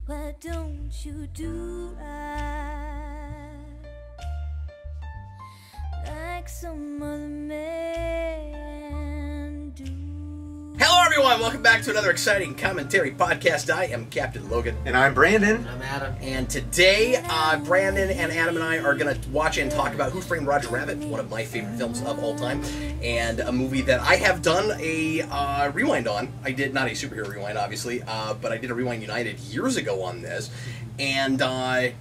Why don't you do right like some other man do? Hello everyone, welcome back to another exciting commentary podcast. I am Captain Logan. And I'm Brandon. I'm Adam. And today, Brandon and Adam and I are going to watch and talk about Who Framed Roger Rabbit, one of my favorite films of all time, and a movie that I have done a rewind on. I did, not a superhero rewind, obviously, but I did a Rewind United years ago on this, and I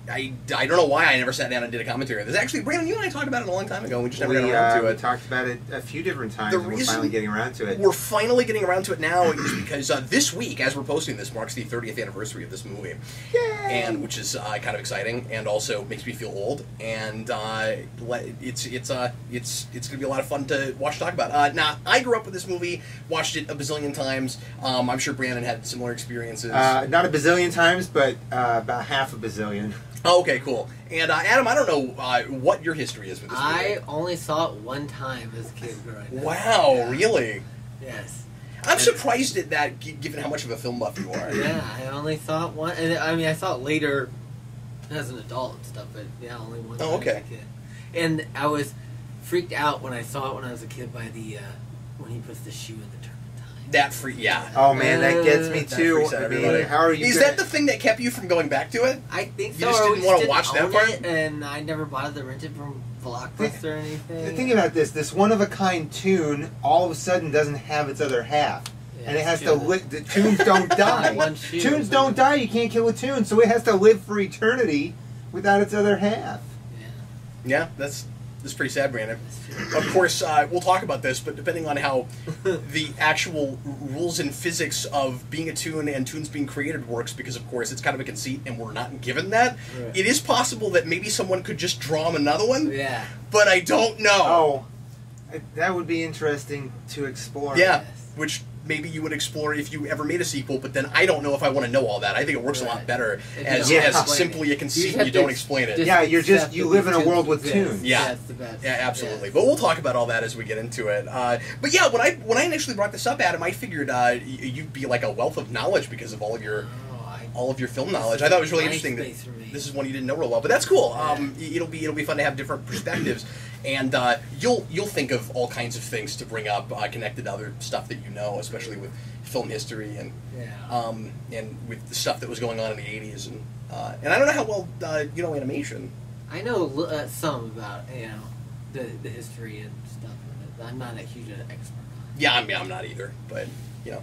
don't know why I never sat down and did a commentary on this. Actually, Brandon, you and I talked about it a long time ago, and we just never got around to it. We talked about it a few different times, and we're finally getting around to it. We're finally getting around to it now is because this week, as we're posting this, marks the 30th anniversary of this movie. Yay! And which is kind of exciting, and also makes me feel old. And it's gonna be a lot of fun to watch and talk about. Now, I grew up with this movie, watched it a bazillion times. I'm sure Brandon had similar experiences. Not a bazillion times, but about half a bazillion. Oh, okay, cool. And Adam, I don't know what your history is with this movie. I only saw it one time as a kid growing up. Wow, Yeah. really? Yes. I'm surprised at that, given how much of a film buff you are. Yeah, I only saw it one. And I mean, I saw it later as an adult and stuff, but yeah, only one time okay. as a kid. And I was freaked out when I saw it when I was a kid by the when he puts the shoe in the turpentine. That yeah. Oh man, that gets me That too. freaks out everybody. How are you? Is that the thing that kept you from going back to it? I think You so. just or didn't we wanna just watch that own part? it, and I never bothered to rent it from Blockbuster or anything. Think about this one-of-a-kind tune all of a sudden doesn't have its other half. Yeah, And it has it's to true. live. The tunes don't die. One shoe. Tunes don't die. You can't kill a tune, so it has to live for eternity without its other half. Yeah, that's pretty sad, Brandon. That's true. Of course, we'll talk about this, but depending on how the actual rules and physics of being a tune and tunes being created works, because of course it's kind of a conceit and we're not given that, Right. it is possible that maybe someone could just draw him another one, Yeah. but I don't know. Oh, that would be interesting to explore. Yeah, Yes. which maybe you would explore if you ever made a sequel, but then I don't know if I want to know all that. I think it works a lot Right. better If you as don't explain simply a You conceit just and have you to don't explain it. Yeah, you're just- accept you that live in a tunes world with exist. tunes. Yeah. That's the best. Yeah, absolutely. Yeah. But we'll talk about all that as we get into it. But yeah, when I initially brought this up, Adam, I figured you'd be like a wealth of knowledge because of all of your film knowledge. I thought it was really interesting that this is one you didn't know real well, but that's cool. It'll be fun to have different perspectives, and you'll think of all kinds of things to bring up connected to other stuff that you know, especially with film history and with the stuff that was going on in the '80s, and I don't know how well you know animation. I know some about the history and stuff. I'm not a huge expert on it. Yeah, I'm not either, but you know.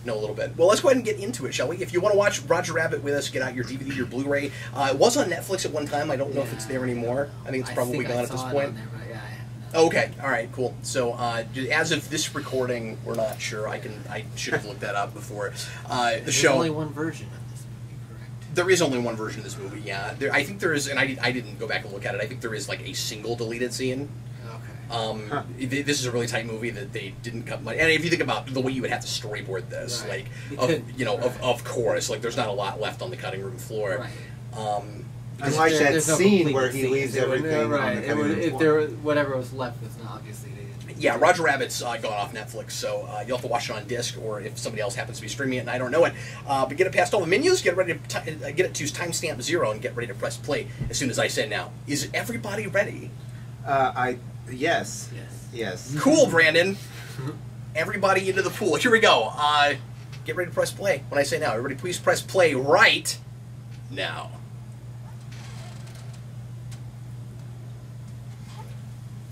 Know a little bit. Well, let's go ahead and get into it, shall we? If you want to watch Roger Rabbit with us, get out your DVD, your Blu-ray. It was on Netflix at one time. I don't know if it's there anymore. I think it's probably gone at this point. On there, but yeah, I haven't. Oh, okay. All right. Cool. So, as of this recording, we're not sure. I should have looked that up before the There's show. only one version of this movie, correct? There is only one version of this movie. Yeah. I think there is, and I didn't go back and look at it. I think there is like a single deleted scene. This is a really tight movie that they didn't cut much. And if you think about the way you would have to storyboard this, Right. of course, like there's not a lot left on the cutting room floor. Right. Unlike that There's no scene complete where he scene. leaves It would- everything right. on the cutting room If floor. there whatever was left was not obviously they didn't. Yeah, Roger Rabbit's gone off Netflix, so you'll have to watch it on disc, or if somebody else happens to be streaming it and I don't know it. But get it past all the menus, get ready to get it to timestamp 0, and get ready to press play as soon as I say now. Is everybody ready? Yes. Yes. Cool, Brandon. Everybody into the pool. Here we go. Get ready to press play when I say now. Everybody, please press play right now.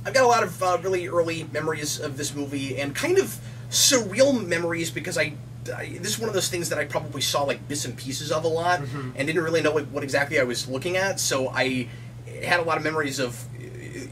I've got a lot of really early memories of this movie, and kind of surreal memories because this is one of those things that I probably saw like bits and pieces of a lot, and didn't really know what exactly I was looking at. So I had a lot of memories of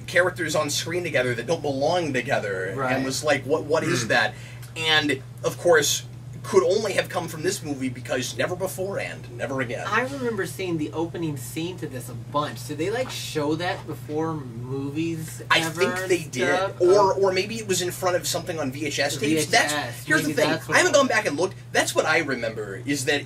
characters on screen together that don't belong together, Right. and was like, what is that? And of course, could only have come from this movie because never before and never again. I remember seeing the opening scene to this a bunch. Did they like show that before movies? I ever think they and did, stuff? or maybe it was in front of something on VHS tapes. VHS, Here's the maybe thing. that's what I haven't it gone was. back and looked. That's what I remember. Is that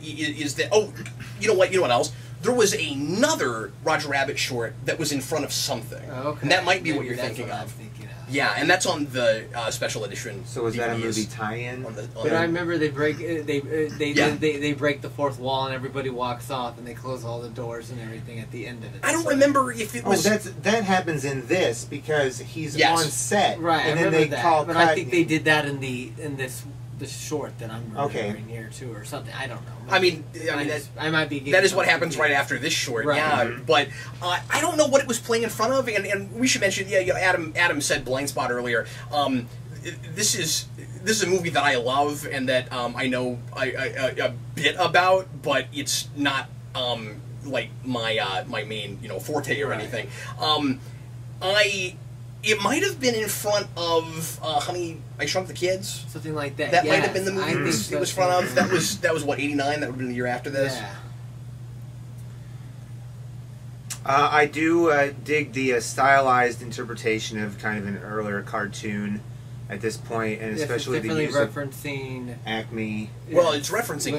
oh, you know what else? There was another Roger Rabbit short that was in front of something, Okay. and that might be what Maybe you're that's thinking what of. I'm thinking of. Yeah, and that's on the special edition. So is that a DVDs. movie tie-in? But I remember they break they break the fourth wall and everybody walks off and they close all the doors and everything at the end of it. I don't remember if it was. That happens in this because he's on set, right? And I then they that. call. But cut. I think they did that in this short that I'm remembering here too, or something. I don't know. I mean, I might be. That is what happens right after this short, right. yeah. But I don't know what it was playing in front of, and we should mention, Adam said Blind Spot earlier. This is a movie that I love and that I know a bit about, but it's not like my main forte or anything. It might have been in front of Honey, I Shrunk the Kids. Something like that. That might have been the movie it was front of. That was what, 89? That would have been the year after this. Yeah. I do dig the stylized interpretation of kind of an earlier cartoon at this point, and especially the use referencing of Acme. Well, it's referencing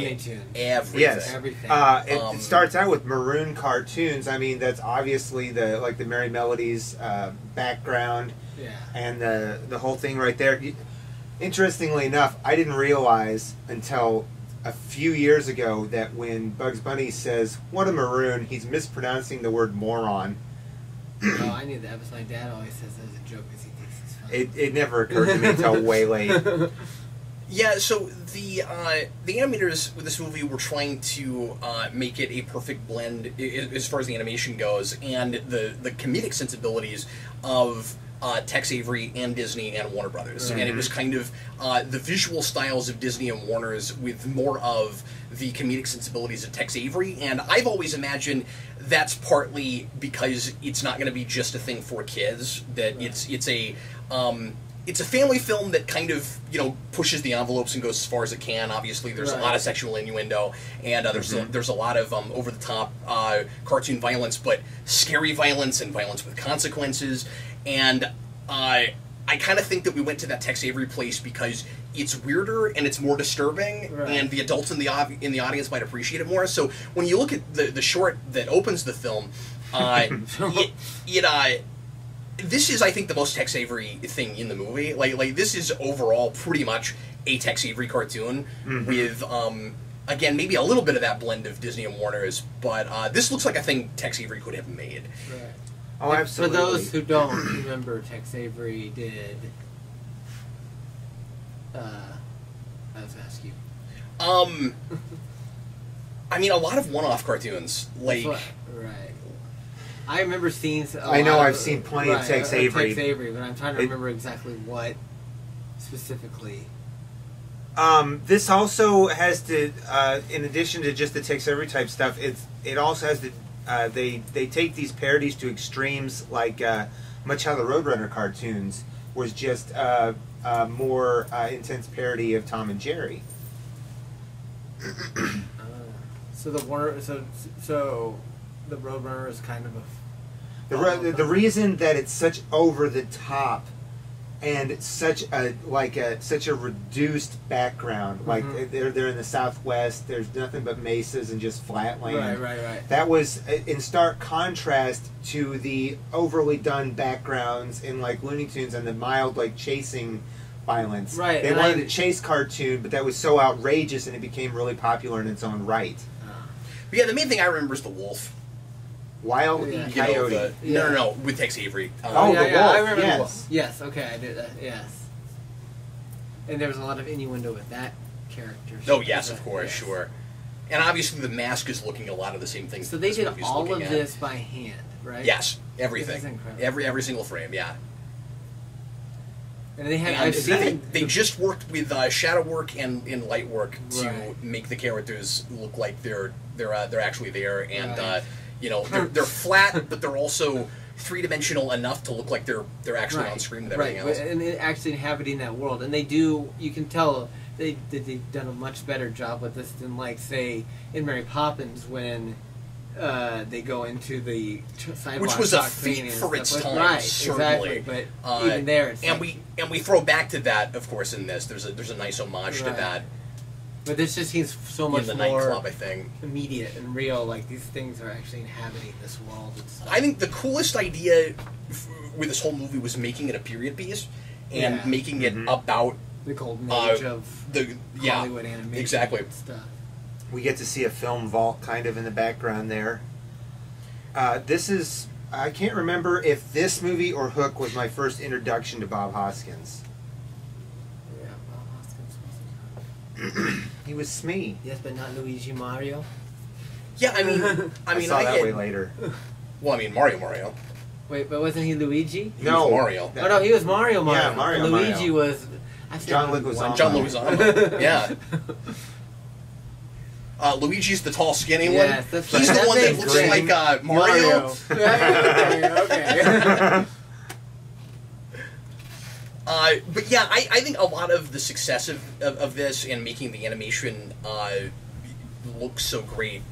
everything. Yes, everything. It starts out with maroon cartoons. I mean, that's obviously the Merrie Melodies background, and the whole thing right there. Interestingly enough, I didn't realize until a few years ago that when Bugs Bunny says "what a maroon," he's mispronouncing the word moron. Oh, I knew that. But my dad always says that as a joke because he thinks it's funny. It never occurred to me until way late. Yeah, so the animators with this movie were trying to make it a perfect blend as far as the animation goes, and the comedic sensibilities of Tex Avery and Disney and Warner Brothers. And it was kind of the visual styles of Disney and Warner's with more of the comedic sensibilities of Tex Avery. And I've always imagined that's partly because it's not going to be just a thing for kids, that it's a family film that kind of, pushes the envelopes and goes as far as it can. Obviously, there's a lot of sexual innuendo, and there's a lot of over-the-top cartoon violence, but scary violence and violence with consequences. And I kind of think that we went to that Tex Avery place because it's weirder and it's more disturbing, and the adults in the audience might appreciate it more. So when you look at the short that opens the film, this is, I think, the most Tex Avery thing in the movie. Like this is overall pretty much a Tex Avery cartoon with, again, maybe a little bit of that blend of Disney and Warner's, but this looks like a thing Tex Avery could have made. Right. Oh, absolutely. For those who don't remember, Tex Avery did. I was going to ask you. I mean, a lot of one-off cartoons, like. Right. I remember seeing. I've seen plenty of Tex Avery. Tex Avery, but I'm trying to remember exactly what specifically. This also has to, in addition to just the Tex Avery type stuff, it also has to. They take these parodies to extremes, like much how the Roadrunner cartoons was just more intense parody of Tom and Jerry. So the Warner, so the Roadrunner is kind of a. The reason that it's such over the top and such a reduced background, like they're in the Southwest. There's nothing but mesas and just flat land. Right. That was in stark contrast to the overly done backgrounds in like Looney Tunes and the mild chasing violence. Right. They wanted a chase cartoon, but that was so outrageous and it became really popular in its own right. But yeah, the main thing I remember is the wolf. Wild Coyote. No, with Tex Avery. The wolf. I remember yes. the wolf. Yes, okay, I did that. Yes. And there was a lot of innuendo with that character. Oh yes, of course, sure. And obviously the mask is looking a lot of the same things. So they did all of this by hand, right? Yes, everything. This is incredible. Every single frame, yeah. And they had. They just worked with shadow work and light work to make the characters look like they're actually there, and they're flat, but they're also three-dimensional enough to look like they're actually on screen with everything else. And they're actually inhabiting that world, and they do. You can tell they've done a much better job with this than, like, say, in Mary Poppins when. They go into the sidewalk, which was a feat for its time, certainly. Exactly. But even there, it's we throw back to that, of course, in this. There's a nice homage to that. But this just seems so much in the more nightclub, I think. immediate and real. Like, these things are actually inhabiting this world and stuff. I think the coolest idea with this whole movie was making it a period piece and making it about the golden age of the Hollywood animation exactly. and stuff. We get to see a film vault kind of in the background there. This is... I can't remember if this movie or Hook was my first introduction to Bob Hoskins. Yeah, Bob Hoskins was He was Smee. Yes, but not Luigi Mario. Yeah, I mean, I saw that way later. Well, I mean, Mario. Wait, but wasn't he Luigi? He was Mario. Oh no, he was Mario. Yeah, Mario. Luigi was John Leguizamo. John Leguizamo. Yeah. Luigi's the tall, skinny one. Yes, that's He's right. the one that looks like Mario. Okay. But yeah, I think a lot of the success of this and making the animation look so great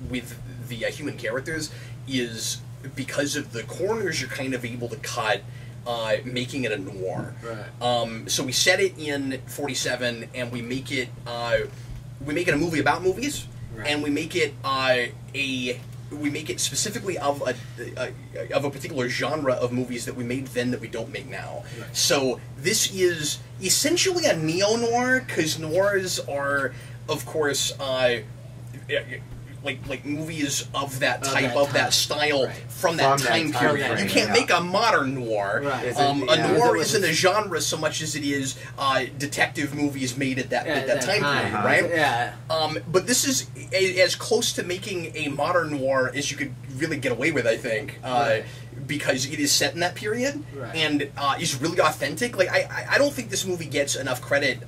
with the human characters is because of the corners you're kind of able to cut, making it a noir. Right. So we set it in 47, and we make it a movie about movies, right. and we make it specifically of a particular genre of movies that we made then that we don't make now. Right. So this is essentially a neo-noir, because noirs are, of course, like movies of that type, of that style, right. from that time period. You can't make a modern noir. Right. A noir isn't a genre so much as it is detective movies made at that time period, right? Yeah. But this is as close to making a modern noir as you could really get away with, I think. Right. Because it is set in that period, right. and is really authentic. Like I don't think this movie gets enough credit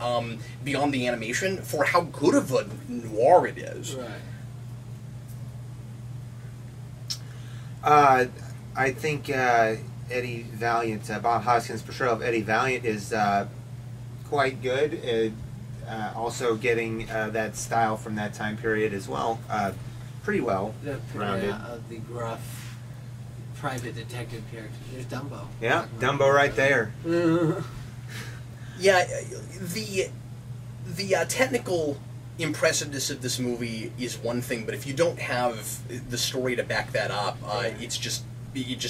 beyond the animation for how good of a noir it is. Right. I think Eddie Valiant, Bob Hoskins' portrayal of Eddie Valiant is quite good. Also getting that style from that time period as well. Pretty well rounded. Of the gruff private detective character. There's Dumbo. Yeah, Dumbo right there. Yeah, the technical impressiveness of this movie is one thing, but if you don't have the story to back that up, it just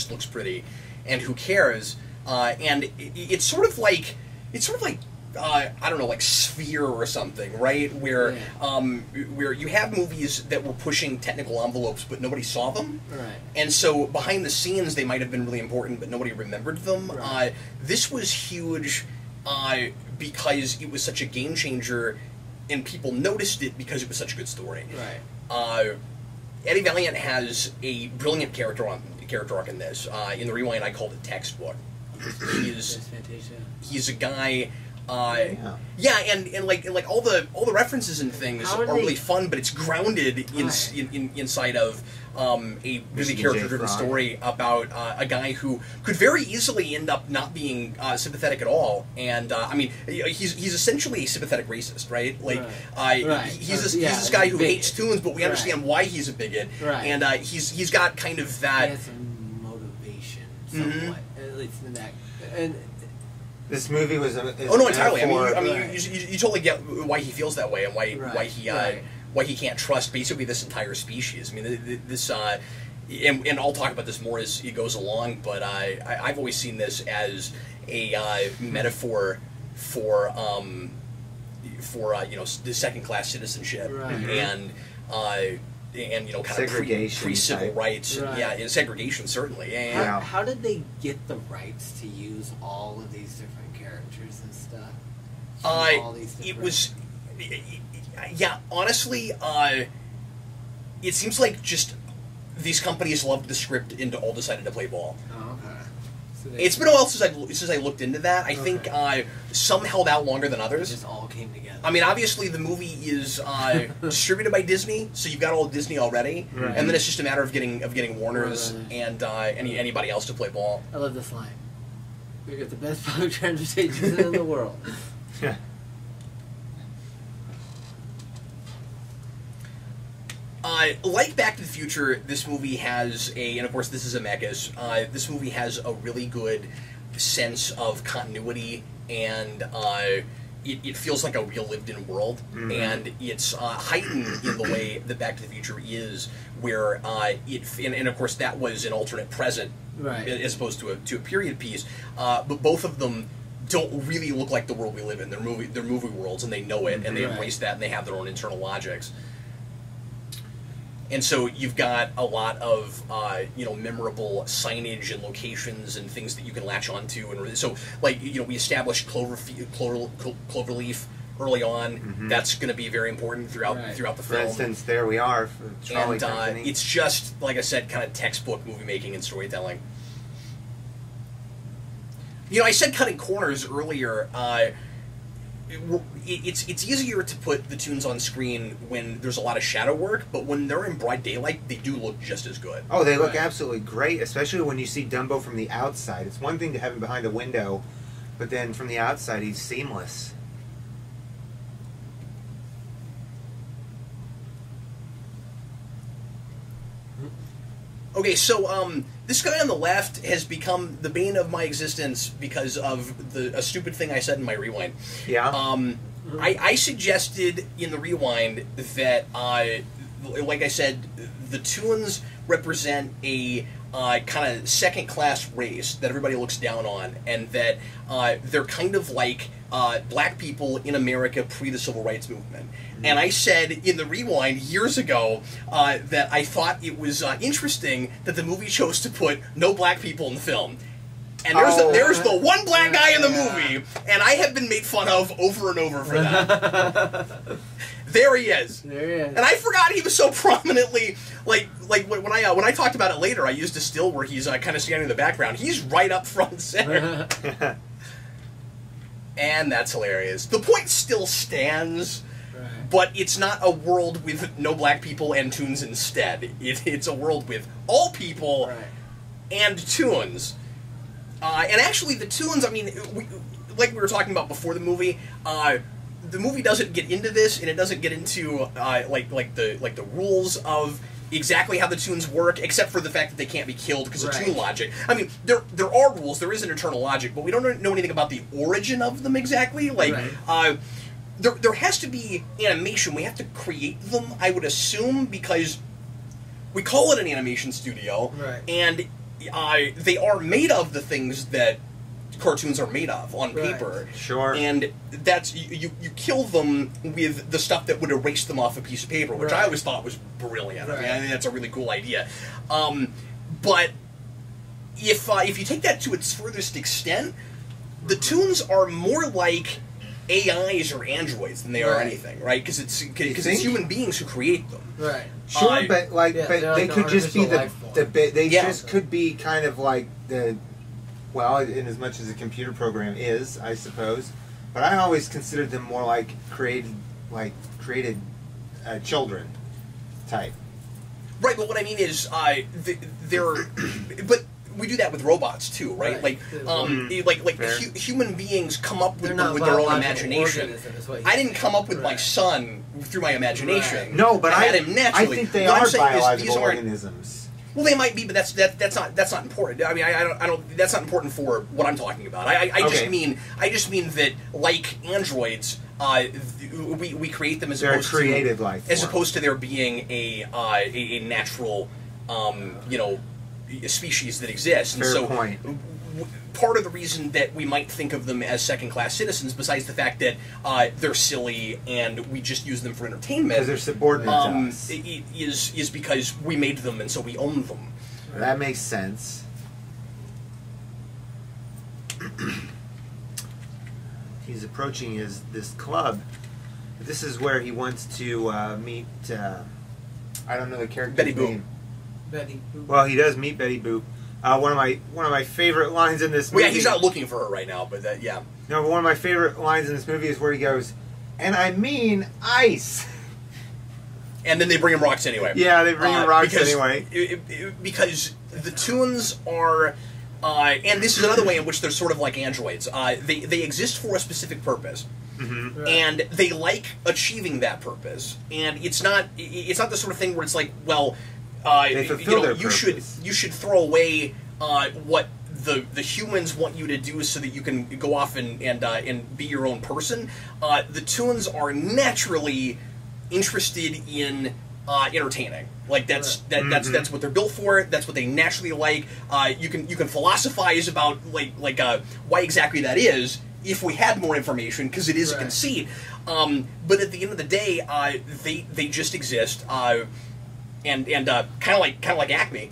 looks pretty, and who cares? And it's sort of like I don't know, like Sphere or something, right? Where where you have movies that were pushing technical envelopes, but nobody saw them, right? And so behind the scenes, they might have been really important, but nobody remembered them. Right. This was huge because it was such a game changer. And people noticed it because it was such a good story. Right. Eddie Valiant has a brilliant character arc in this. In the rewind, I called it textbook. He's a guy. And like all the references and things are really fun, but it's grounded inside of a really character-driven story about a guy who could very easily end up not being sympathetic at all. And I mean, he's essentially a sympathetic racist, right? Like, he's this guy who hates Toons, but we understand why he's a bigot. Right. And he's got kind of that. He has some motivation, somewhat, at least in that. And this movie was. Oh no, entirely. I mean, you totally get why he feels that way and why he can't trust basically this entire species. I mean, this and I'll talk about this more as it goes along. But I've always seen this as a metaphor for the second-class citizenship and kind segregation, of pre-civil rights. Right. Yeah, and segregation certainly. Yeah. How did they get the rights to use all of these different characters and stuff? It was. Yeah, honestly, it seems like just these companies loved the script and all decided to play ball. Oh, okay. So It's been a while since I looked into that. I think some held out longer than others. It just all came together. I mean, obviously the movie is distributed by Disney, so you've got all of Disney already, and then it's just a matter of getting Warner's and anybody else to play ball. I love this line. We got the best public transportation in the world. Yeah. Like Back to the Future, this movie has and of course this is Zemeckis, this movie has a really good sense of continuity and it feels like a real lived-in world, and it's heightened in the way that Back to the Future is, where and of course that was an alternate present, right, as opposed to a period piece. But both of them don't really look like the world we live in. They're movie worlds, and they know it, and they embrace that, and they have their own internal logics. And so you've got a lot of memorable signage and locations and things that you can latch onto. And so, like, we established Cloverleaf early on. That's going to be very important throughout the film. For instance, there we are. For Trolley Company. It's just, like I said, kind of textbook movie making and storytelling. I said cutting corners earlier. It's easier to put the Toons on screen when there's a lot of shadow work, but when they're in broad daylight, they do look just as good. Oh, they look absolutely great, especially when you see Dumbo from the outside. It's one thing to have him behind a window, but then from the outside, he's seamless. Okay, so this guy on the left has become the bane of my existence because of a stupid thing I said in my rewind. Yeah. I suggested in the rewind that, like I said, the Toons represent a kind of second-class race that everybody looks down on, and that they're kind of like black people in America pre the Civil Rights Movement. And I said in the rewind years ago that I thought it was interesting that the movie chose to put no black people in the film. And there's the one black guy in the movie, and I have been made fun of over and over for that. There he is. There he is. And I forgot he was so prominently, like when I talked about it later, I used a still where he's kind of standing in the background. He's right up front and center. And that's hilarious. The point still stands. But it's not a world with no black people and Toons instead. It's a world with all people and Toons. And actually, the Toons, I mean, like we were talking about before the movie doesn't get into this, and it doesn't get into like the rules of exactly how the Toons work, except for the fact that they can't be killed because of Toon logic. I mean, there are rules, there is an internal logic, but we don't know anything about the origin of them exactly. Like, there has to be animation. We have to create them, I would assume, because we call it an animation studio, and they are made of the things that cartoons are made of on paper. Sure. And that's you kill them with the stuff that would erase them off a piece of paper, which I always thought was brilliant. I mean, I think that's a really cool idea. But if you take that to its furthest extent, the Toons are more like AIs or androids than they are anything, right? Because it's human beings who create them. Right. Sure, but they could just be they just could be kind of like in as much as a computer program is, I suppose. But I always considered them more like created children type. Right, but what I mean is they're but we do that with robots too, right? Like human beings come up with them with their own imagination. I didn't come up with my son through my imagination. No, but I had him naturally. I think they are biological organisms. Well, they might be, but that's not important. I mean, I don't. That's not important for what I'm talking about. I just mean that, like androids, we create them as opposed creative life as opposed to there being a natural species that exists. And Fair point. Part of the reason that we might think of them as second-class citizens, besides the fact that they're silly and we just use them for entertainment, because they're subordinate to us, is because we made them and so we own them. That makes sense. He's approaching this club. This is where he wants to meet. I don't know the character's name. Betty Boop. Well, he does meet Betty Boop. One of my favorite lines in this movie. Well, yeah, he's not looking for her right now, but No, but one of my favorite lines in this movie is where he goes, "And I mean ice." And then they bring him rocks anyway. Yeah, they bring him rocks anyway. Because the Toons are, and this is another way in which they're sort of like androids. They exist for a specific purpose. Mm-hmm. And they like achieving that purpose. And it's not the sort of thing where it's like, well, they fulfill their you purpose. should throw away what the humans want you to do so that you can go off and be your own person. The Toons are naturally interested in entertaining. Like that's what they're built for. That's what they naturally like. You can philosophize about why exactly that is if we had more information, because it is a conceit. But at the end of the day, they just exist. And kind of like Acme,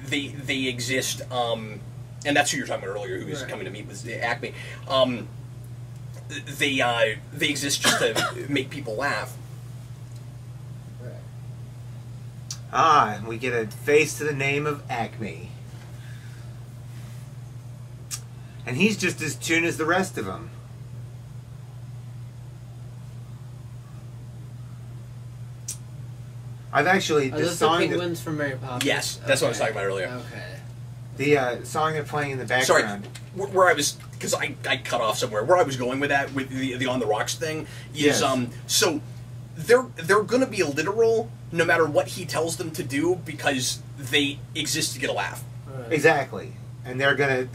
they exist. And that's who you're talking about earlier, who was coming to meet with Acme. They exist just to make people laugh. And we get a face to the name of Acme. And he's just as tuned as the rest of them. I've actually... Are those the penguins from Mary Poppins? Yes, that's what I was talking about earlier. Okay. The song they're playing in the background. Sorry, where I was... Because I cut off somewhere. Where I was going with that, with the On the Rocks thing, is... So, they're going to be literal no matter what he tells them to do, because they exist to get a laugh. Right. Exactly. And they're gonna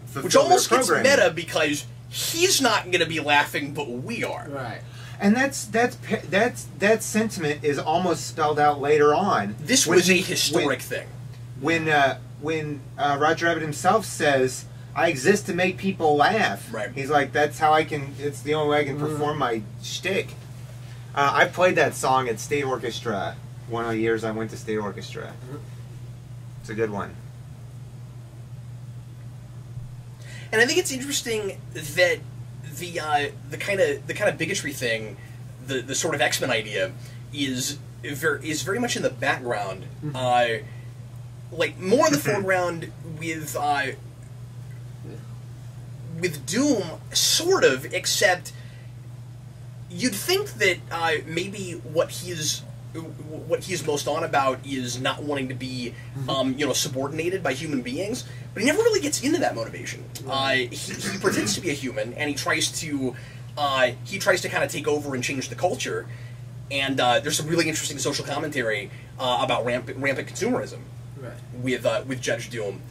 fulfill which almost their gets meta, because he's not gonna be laughing, but we are. Right. And that sentiment is almost spelled out later on. This was a historic thing. When Roger Rabbit himself says, "I exist to make people laugh." Right. He's like, "That's how I can. It's the only way I can perform my shtick." I played that song at State Orchestra one of the years I went to State Orchestra. It's a good one. And I think it's interesting that the kind of bigotry thing, the sort of X-Men idea, is very much in the background. Like more in the foreground with Doom, sort of, except you'd think that maybe what he's most on about is not wanting to be subordinated by human beings, but he never really gets into that motivation. He pretends to be a human, and he tries to kind of take over and change the culture. And there's some really interesting social commentary about rampant consumerism with Judge Doom.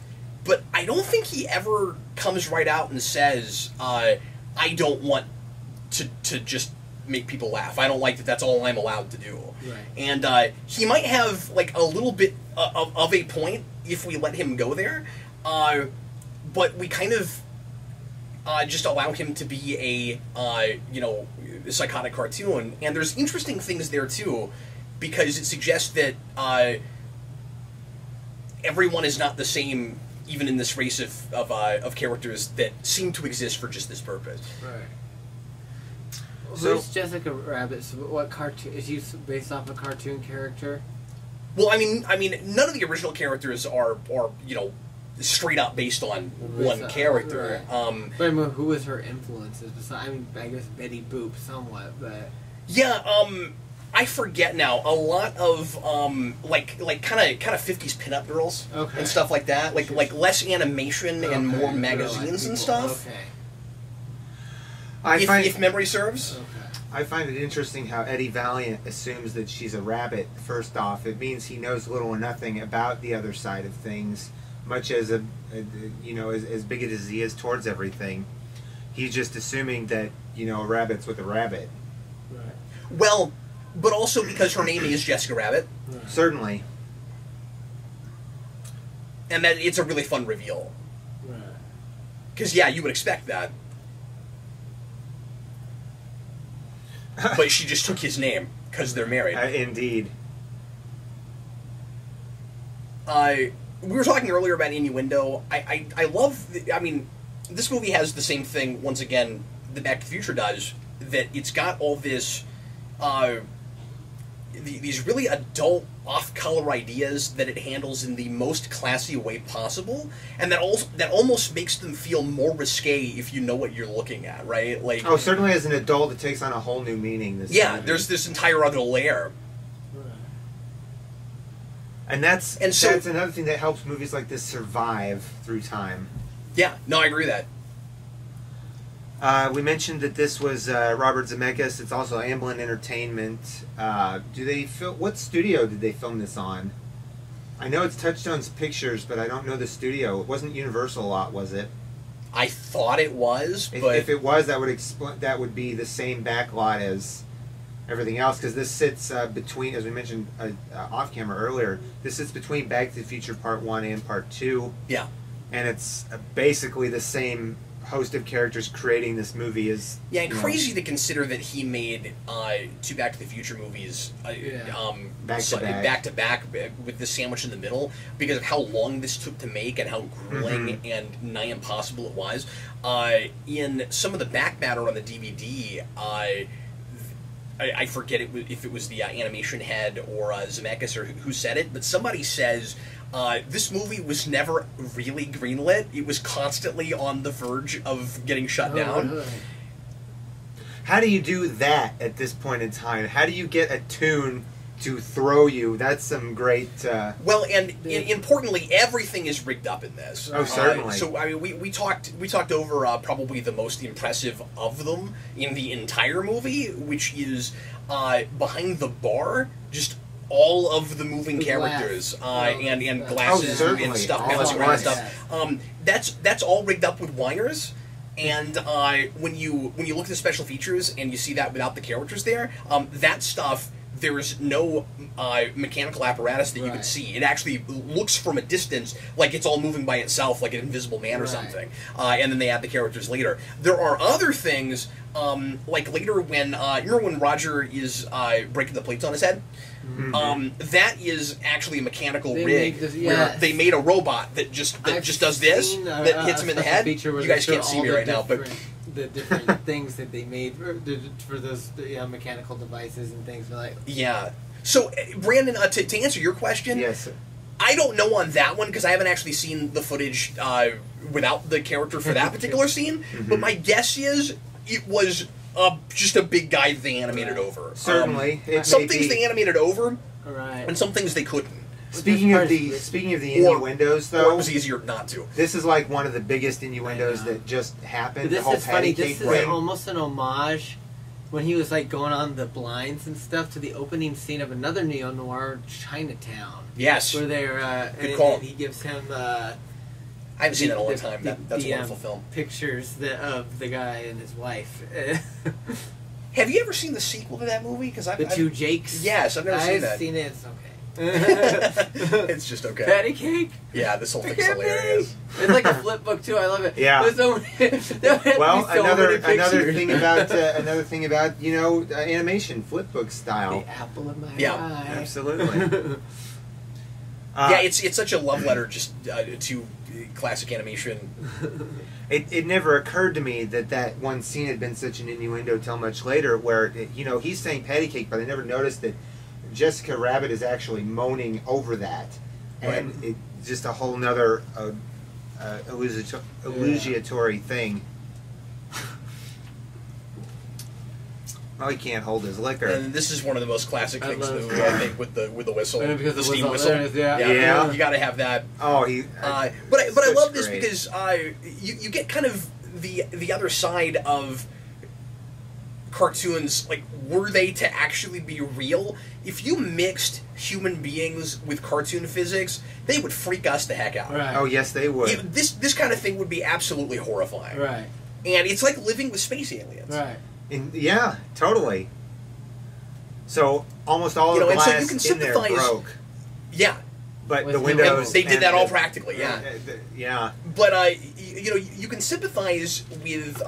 But I don't think he ever comes right out and says, "I don't want to just make people laugh. I don't like that. That's all I'm allowed to do." Right. And he might have like a little bit of a point if we let him go there, but we kind of just allow him to be a psychotic cartoon. And there's interesting things there too, because it suggests that everyone is not the same, even in this race of characters that seem to exist for just this purpose. Right. Who's Jessica Rabbit? So what cartoon is she based off a cartoon character? Well, I mean, none of the original characters are straight up based on one character. Right. But I mean, who was her influences? I guess Betty Boop somewhat, but yeah, I forget now. A lot of like kind of 50s pinup girls and stuff like that. Like less animation and more magazines and stuff. Okay. If memory serves. Okay. I find it interesting how Eddie Valiant assumes that she's a rabbit. First off, it means he knows little or nothing about the other side of things, much as as bigoted as he is towards everything. He's just assuming that a rabbit's with a rabbit. Right. Well, but also because her name is Jessica Rabbit. Right. Certainly. And that it's a really fun reveal. Right. Because you would expect that. But she just took his name because they're married. Indeed. We were talking earlier about innuendo. I love... this movie has the same thing, once again, that Back to the Future does, that it's got all this... these really adult, off-color ideas that it handles in the most classy way possible, and that almost makes them feel more risque if you know what you're looking at, right? Like, certainly as an adult, it takes on a whole new meaning. There's this entire other layer. And that's another thing that helps movies like this survive through time. Yeah, no, I agree with that. We mentioned that this was Robert Zemeckis. It's also Amblin Entertainment. What studio did they film this on? I know it's Touchstone's Pictures, but I don't know the studio. It wasn't Universal a lot, was it? I thought it was, but if it was, that would explain. That would be the same backlot as everything else, because this sits between, as we mentioned off camera earlier, this sits between Back to the Future Part 1 and Part 2. Yeah. And it's basically the same host of characters creating this movie. Yeah, and crazy to consider that he made 2 Back to the Future movies back to back with this sandwich in the middle, because of how long this took to make and how grueling and nigh impossible it was. In some of the back matter on the DVD, I forget if it was the animation head or Zemeckis or who said it, but somebody says this movie was never really greenlit. It was constantly on the verge of getting shut down. Really? How do you do that at this point in time? How do you get a tune to throw you? That's some great... Well, and importantly, everything is rigged up in this. Oh, certainly. So, I mean, we talked over probably the most impressive of them in the entire movie, which is behind the bar, just all of the moving characters and glasses and stuff, bouncing around and stuff. That's all rigged up with wires. And when you look at the special features and you see that without the characters there, that stuff, there's no mechanical apparatus that you can see. It actually looks from a distance like it's all moving by itself, like an Invisible Man or something. And then they add the characters later. There are other things, like later when remember when Roger is breaking the plates on his head? That is actually a mechanical rig where they made a robot that just does this, that hits him in the head. You guys can't see me right now, but the different things that they made for those mechanical devices and things like. Yeah. So, Brandon, to answer your question, yes, sir. I don't know on that one because I haven't actually seen the footage without the character for that particular scene. But my guess is it was just a big guy they animated over. Certainly, some things they animated over, and some things they couldn't. Speaking of the innuendos, though, or it was easier not to. This is like one of the biggest innuendos that just happened. This the whole is funny. This is ring. almost an homage when he was like going on the blinds and stuff to the opening scene of another neo-noir, Chinatown. Yes, where they're call. He gives him. I haven't seen it in a long time. That's a wonderful film. Pictures of the guy and his wife. Have you ever seen the sequel to that movie? Because the two Jakes. Yes, I've never seen that. I've seen it. It's okay. It's just okay. Patty cake. Yeah, this whole thing's hilarious. It's like a flip book too. I love it. Yeah. Well, another thing about animation, flip book style. The apple of my eye. Absolutely. Yeah, it's such a love letter just to classic animation. It never occurred to me that one scene had been such an innuendo till much later, where he's saying patty cake, but I never noticed that Jessica Rabbit is actually moaning over that, and it's just a whole nother illusionatory thing. Well, he can't hold his liquor. And this is one of the most classic things in the movie, I think, with the whistle, the steam whistle. Yeah, you got to have that. Oh, but I love this because you get kind of the other side of cartoons. Like, were they to actually be real? If you mixed human beings with cartoon physics, they would freak us the heck out. Right. Oh, yes, they would. This kind of thing would be absolutely horrifying. Right. And it's like living with space aliens. Right. Yeah, totally. So almost all of the glass in there broke. Yeah. But the windows... They did that all practically, yeah. Yeah. But, you can sympathize with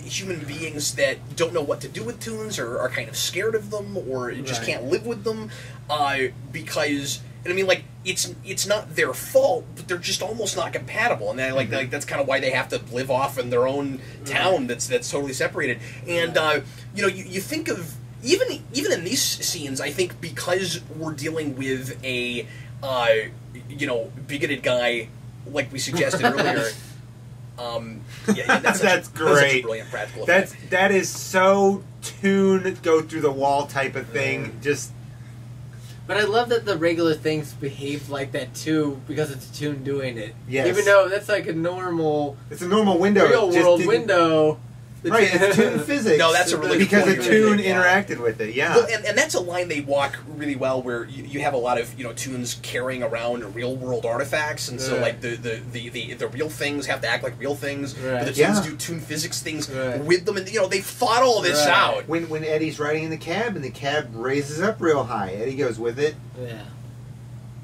human beings that don't know what to do with Toons or are kind of scared of them or just can't live with them because... And I mean, like, it's not their fault, but they're just almost not compatible, and like that's kind of why they have to live off in their own town that's totally separated. And you think of even in these scenes, I think because we're dealing with a bigoted guy, like we suggested earlier. That's great. That's a brilliant practical effect. That is so Toon go through the wall type of thing. Just. But I love that the regular things behave like that too, because it's a Toon doing it. Yes. Even though that's like a normal... It's a normal window. Real world window. Right, it's Toon physics. No, that's a really good because point. the Toon Yeah. interacted with it. Yeah, Well, and that's a line they walk really well, where you have a lot of Toons carrying around real world artifacts, and so like the real things have to act like real things, but the Toons do Toon physics things with them, and they've thought all this out. When Eddie's riding in the cab and the cab raises up real high, Eddie goes with it. Yeah.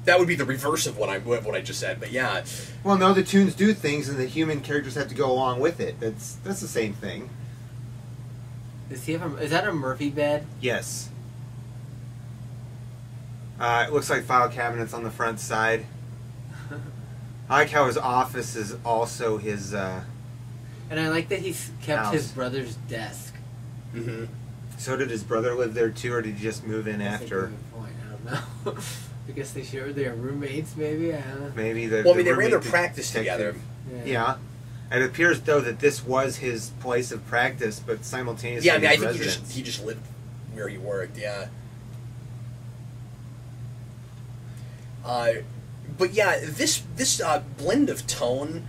That would be the reverse of what I just said, but yeah. Well, no, the Toons do things, and the human characters have to go along with it. That's the same thing. Does he have is that a Murphy bed? Yes. It looks like file cabinets on the front side. I like how his office is also his. And I like that he's kept house. his brother's desk. Mm-hmm. So did his brother live there too, or did he just move in That's after? a good point. I don't know. I guess they are roommates, maybe. I don't know. Maybe the. Well, I mean, the they ran their roommate practice detective. together. Yeah. It appears though that this was his place of practice, but simultaneously. Yeah, I mean, I his think residence. he just lived where he worked. Yeah. But yeah, this blend of tone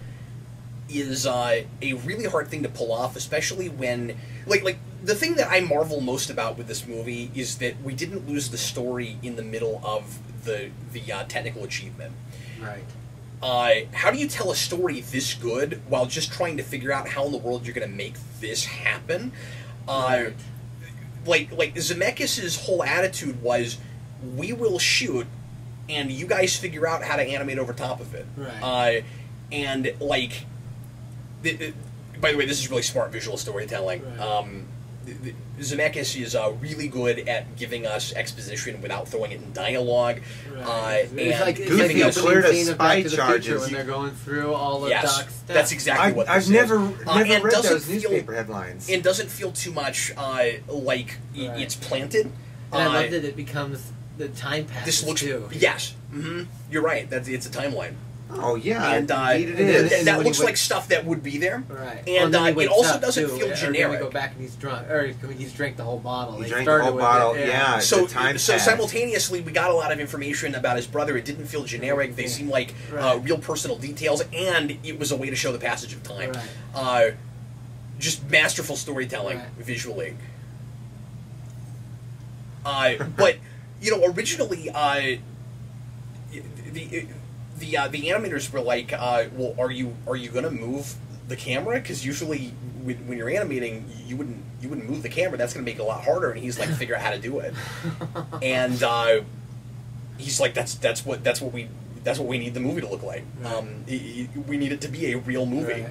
is a really hard thing to pull off, especially when like the thing that I marvel most about with this movie is that we didn't lose the story in the middle of the technical achievement. Right. How do you tell a story this good while just trying to figure out how in the world you're going to make this happen? Right. Like Zemeckis' whole attitude was, we will shoot, and you guys figure out how to animate over top of it. Right. And like, by the way, this is really smart visual storytelling. Right. Zemeckis is really good at giving us exposition without throwing it in dialogue, Right. and it's like giving the us clear to opening scene of Back spy to the charges. Future when they're going through all of Doc's stuff. That's exactly what this I've is. never and read doesn't those feel- newspaper headlines. It doesn't feel too much like it's planted. And I love that it becomes the time passes This looks too. yes, you're right. It's a timeline, Oh yeah, and indeed it and is. then- that when looks he like wakes- stuff that would be there. Right. And then he it wakes also up, doesn't too, feel or generic. Then we go back and he's drunk, or he's drank the whole bottle. He They drank the started whole with bottle. it, Yeah. So, the time so passed. simultaneously, we got a lot of information about his brother. It didn't feel generic. They seemed like real personal details, and it was a way to show the passage of time. Right. Just masterful storytelling Right. visually. But originally, the animators were like, "Well, are you gonna move the camera? Because usually when you're animating, you wouldn't move the camera. That's gonna make it a lot harder." And he's like, "Figure out how to do it." And he's like, "That's what we need the movie to look like. We need it to be a real movie."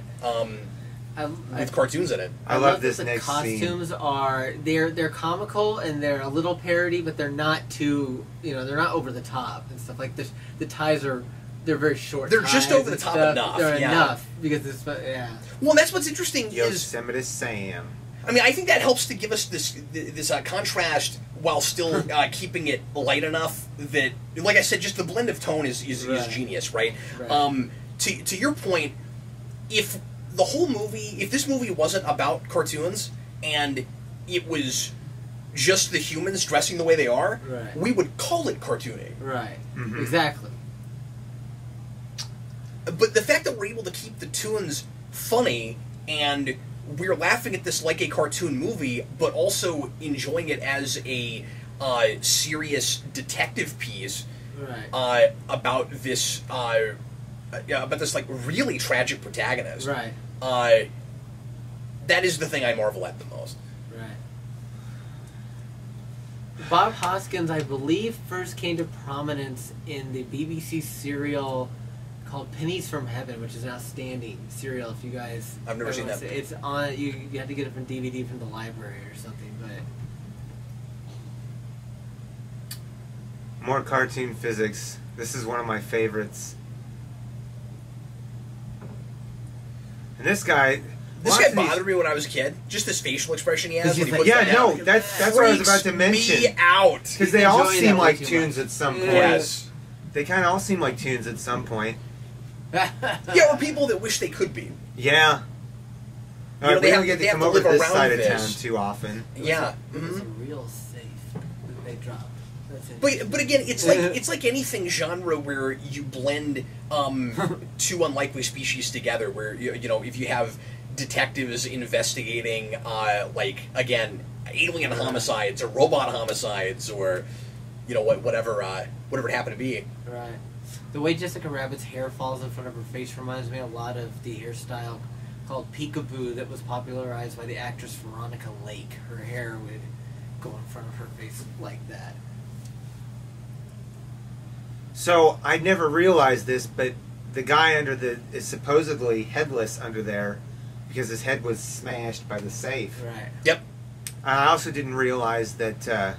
With cartoons in it. I love this that next the scene. costumes are they're comical and they're a little parody, but they're not too they're not over the top and stuff like this. The ties they're very short. They're just ties over the and top stuff. enough, They're yeah. enough because it's Well, that's what's interesting is, Yosemite Sam. I mean, I think that helps to give us this contrast while still keeping it light enough that, like I said, just the blend of tone is genius, right? To your point, if this movie wasn't about cartoons and it was just the humans dressing the way they are, we would call it cartooning. Right. Mm-hmm. Exactly. But the fact that we're able to keep the Toons funny and we're laughing at this like a cartoon movie, but also enjoying it as a serious detective piece about this like really tragic protagonist. Right. That is the thing I marvel at the most. Right. Bob Hoskins, I believe, first came to prominence in the BBC serial called Pennies from Heaven, which is an outstanding serial. If you guys, I've never seen that. It's on. You have to get it from DVD from the library or something. But More cartoon physics. This is one of my favorites. And this guy bothered me when I was a kid. Just this facial expression he has. When he puts yeah, that no, down. that's what I was about to Freaks mention. me out. Because they all enjoying seem that way like too tunes much. at some point. Yes. They kind of all seem like tunes at some point. Yeah, or people that wish they could be. Yeah. You know, we don't get they to have come to over live this around side of this. town too often. Yeah. It was a real safe that they dropped. That's But again, it's like anything genre where you blend two unlikely species together. Where if you have detectives investigating, like, again, alien homicides or robot homicides or, you know, whatever it happened to be. Right. The way Jessica Rabbit's hair falls in front of her face reminds me a lot of the hairstyle called peekaboo that was popularized by the actress Veronica Lake. Her hair would go in front of her face like that. So I never realized this, but the guy is supposedly headless under there because his head was smashed by the safe. Right. Yep. I also didn't realize that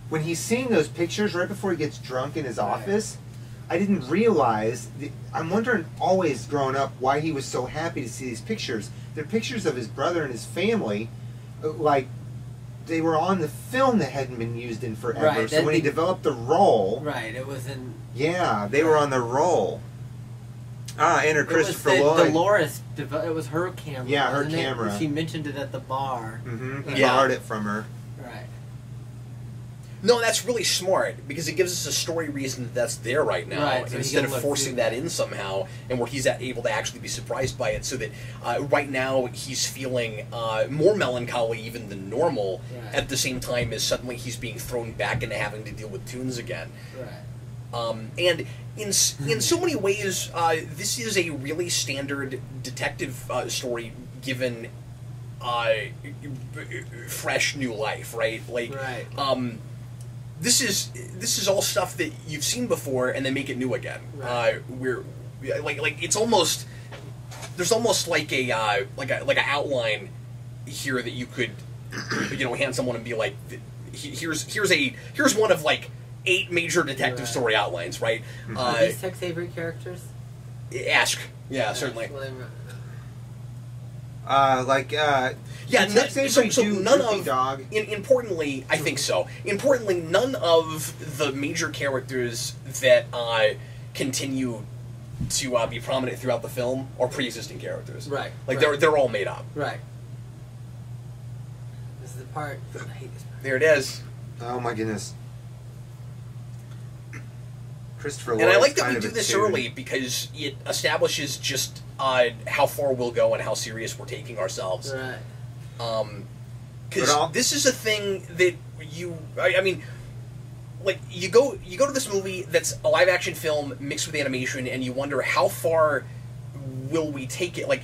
when he's seeing those pictures right before he gets drunk in his office, I didn't realize. I'm wondering always growing up why he was so happy to see these pictures. They're pictures of his brother and his family, like they were on the film that hadn't been used in forever. Right, so when he developed the role, right, it was in. Yeah, they were on the roll. Enter Christopher Lloyd. Dolores, it was her camera. Yeah, her wasn't it? camera. She mentioned it at the bar. Mm-hmm. He Yeah. borrowed it from her. Right. No, that's really smart because it gives us a story reason that's there right now, Right, so he instead can of look forcing through that that. in somehow, and where he's able to actually be surprised by it. So that right now he's feeling more melancholy even than normal. Right. At the same time as suddenly he's being thrown back into having to deal with Toons again. Right. And in so many ways, this is a really standard detective story given fresh new life, right? Like, Right. This is all stuff that you've seen before, and then make it new again. Right. We're like it's almost there's almost like a like an outline here that you could hand someone and be like, here's one of like 8 major detective Right. story outlines, right? Are these Tex Avery characters? Ask, yeah, certainly. Well, Yeah, Tex Avery so do none Droopy of Dog? importantly, I think so. Importantly, none of the major characters that continue to be prominent throughout the film are pre-existing characters. Right. Like right. they're all made up. Right. This is the part. I hate this part. There it is. Oh my goodness. Christopher Lloyd. And I like that we do this early because it establishes just how far we'll go and how serious we're taking ourselves. Right. Because this is a thing that I mean, like you go to this movie that's a live action film mixed with animation, and you wonder how far will we take it? Like,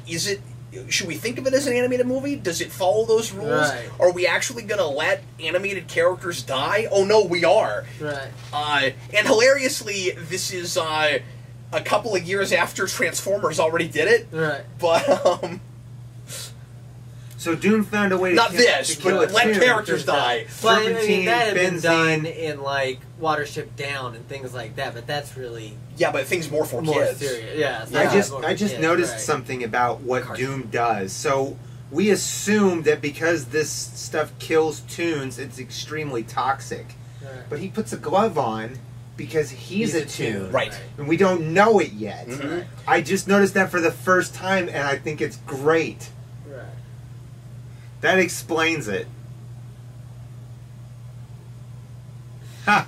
should we think of it as an animated movie? Does it follow those rules? Right. Are we actually going to let animated characters die? Oh no, we are. Right. And hilariously, this is a couple of years after Transformers already did it. Right. But So Doom found a way to not kill, this, to kill but a let tune. characters die. Well, I mean, Serpentine, that had been benzene. done in like Watership Down and things like that, but that's really Yeah, but things more for more kids. serious. Yeah, so I that's just more I for just kids, noticed right. something about what Cartoon. Doom does. So we assume that because this stuff kills tunes, it's extremely toxic. Right. But he puts a glove on because he's a tune. Right. And we don't know it yet. Mhm. I just noticed that for the first time, and I think it's great. Right. That explains it. Ha!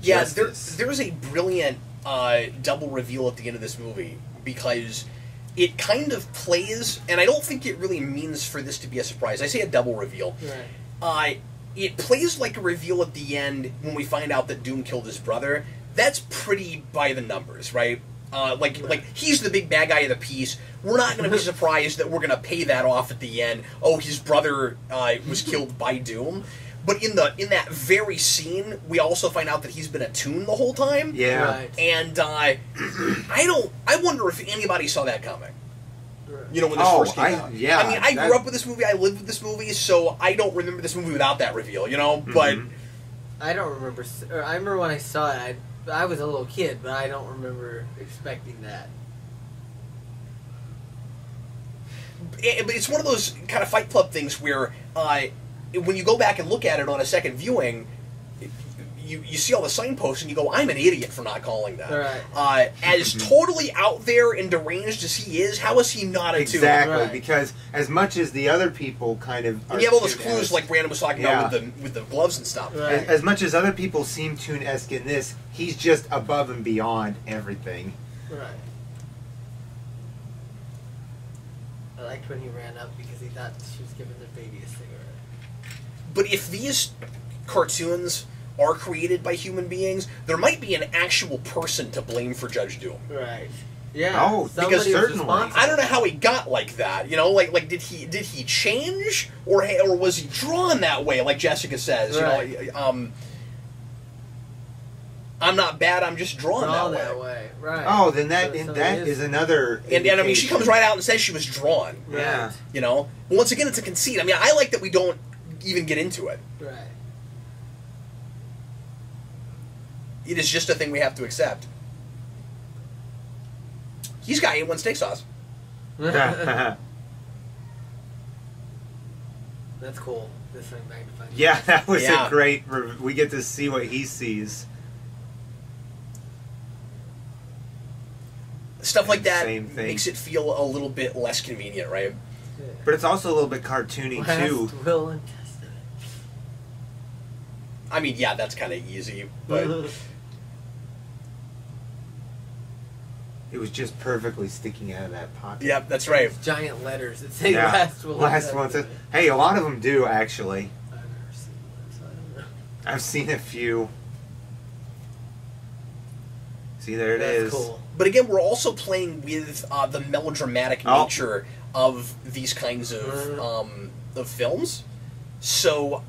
Yeah, Justice. there's a brilliant double reveal at the end of this movie because it kind of plays, and I don't think it really means for this to be a surprise. I say a double reveal. Right. It plays like a reveal at the end when we find out that Doom killed his brother. That's pretty by the numbers, right? Like he's the big bad guy of the piece. We're not going to be surprised that we're going to pay that off at the end. Oh, his brother was killed by Doom. But in that very scene, we also find out that he's been a Toon the whole time. Yeah. Right. And I wonder if anybody saw that coming. You know, when this Oh, first came out. yeah, I mean, I that- grew up with this movie. I lived with this movie, so I don't remember this movie without that reveal. You know, but Mhm. I don't remember. Or I remember when I saw it. I was a little kid, but I don't remember expecting that. but it's one of those kind of Fight Club things where when you go back and look at it on a second viewing, you see all the signposts and you go, I'm an idiot for not calling that. Right. As totally out there and deranged as he is, how is he not a Toon? Exactly, Right. because as much as the other people kind of And you have all those clues like Brandon was talking about with the gloves and stuff. Right. As much as other people seem Toon-esque in this, he's just above and beyond everything. Right. I liked when he ran up because he thought she was giving the baby a cigarette. But if these cartoons are created by human beings, there might be an actual person to blame for Judge Doom. Right. Yeah. Oh, somebody because was certainly. responsible. I don't know how he got like that. You know, like did he change or was he drawn that way? Like Jessica says, Right. you know, I'm not bad. I'm just drawn that way. Right. Oh, then that So that it is another. And I mean, she indication. comes right out and says she was drawn. Yeah. You know, but once again, it's a conceit. I mean, I like that we don't even get into it. Right. It is just a thing we have to accept. He's got A1 steak sauce. That's cool. This thing magnified. Yeah, that was Yeah. a great. We get to see what he sees. Stuff like that Same thing. makes it feel a little bit less convenient, right? Yeah. But it's also a little bit cartoony too. Last will and testament. I mean, yeah, that's kind of easy, but It was just perfectly sticking out of that pocket. yep, that's right. Giant letters that say Yeah. last will. and Last one says, testament. hey, a lot of them do actually. I've never seen one, so I don't know. I've seen a few. See, there it That's is. cool. But again, we're also playing with the melodramatic Oh. nature of these kinds of films. So,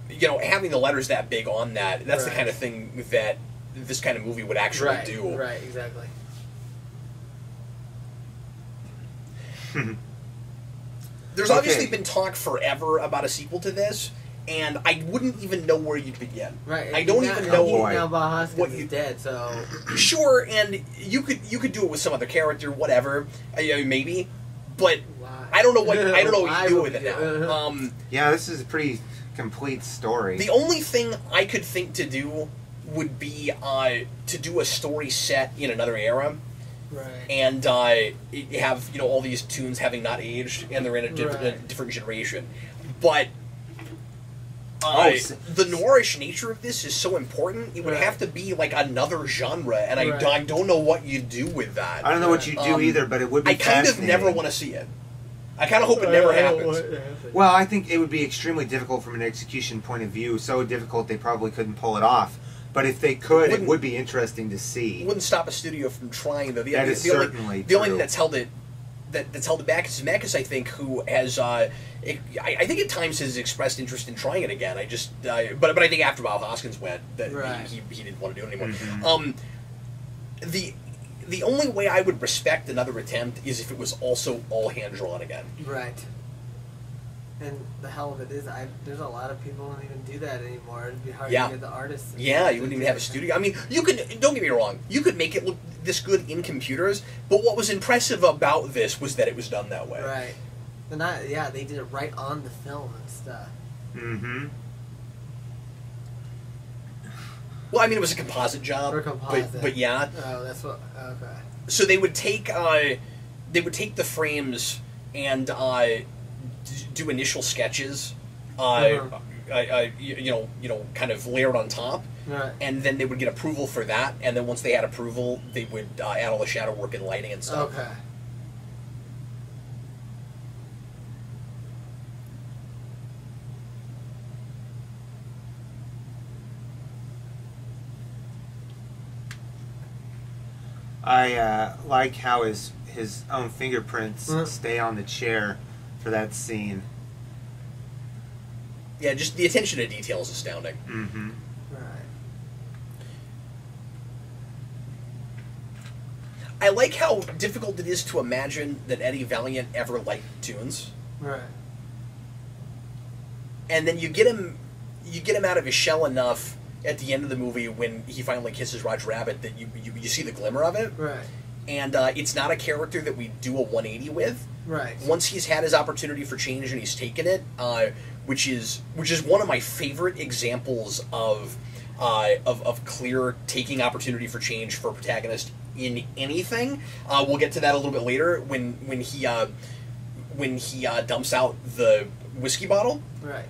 you know, having the letters that big on that's the Right. kind of thing that this kind of movie would actually Right. do. Right. Exactly. There's Okay. obviously been talk forever about a sequel to this, and I wouldn't even know where you'd begin. Right. I don't even know boy. now about Hoskins what is you- dead, so Sure, and you could do it with some other character, whatever, maybe, but why? I don't know what Why you do would with it you- now. Yeah, this is a pretty complete story. The only thing I could think to do would be to do a story set in another era, Right. and have all these Toons having not aged, and they're in a Right. different generation, but. s- The noirish nature of this is so important. It would Right. have to be like another genre, and Right. I don't know what you do with that. I don't know what you do either, but it would be I kind of fascinating. never want to see it. I kind of hope it never happens. Well, I think it would be extremely difficult from an execution point of view. So difficult they probably couldn't pull it off. But if they could, it Wouldn't- would be interesting to It see. wouldn't stop a studio from trying. Though That is the only certainly thing true. that's held it back is Zemeckis, I think, who has I think at times has expressed interest in trying it again. I just but I think after Bob Hoskins went, that Right. he didn't want to do it anymore. Mhm. The only way I would respect another attempt is if it was also all hand drawn again. Right. And the hell of it is, there's a lot of people who don't even do that anymore. It'd be hard Yeah. to get the artists. Yeah, you wouldn't even have a studio. I mean, you could, don't get me wrong, you could make it look this good in computers, but what was impressive about this was that it was done that way. Right. They did it right on the film and stuff. Mm-hmm. Well, I mean, it was a composite job, Or composite. But yeah. Oh, that's what. Okay. So they would take the frames and do initial sketches, kind of layered on top, Right. and then they would get approval for that. And then once they had approval, they would add all the shadow work and lighting and stuff. Okay. I like how his own fingerprints Mhm. stay on the chair for that scene. Yeah, just the attention to detail is astounding. Mm-hmm. Right. I like how difficult it is to imagine that Eddie Valiant ever liked Toons, Right. and then you get him out of his shell enough at the end of the movie when he finally kisses Roger Rabbit that you see the glimmer of it, Right. and it's not a character that we do a 180 with. Right. Once he's had his opportunity for change and he's taken it, which is one of my favorite examples of clear taking opportunity for change for a protagonist in anything. We'll get to that a little bit later when he dumps out the whiskey bottle. Right.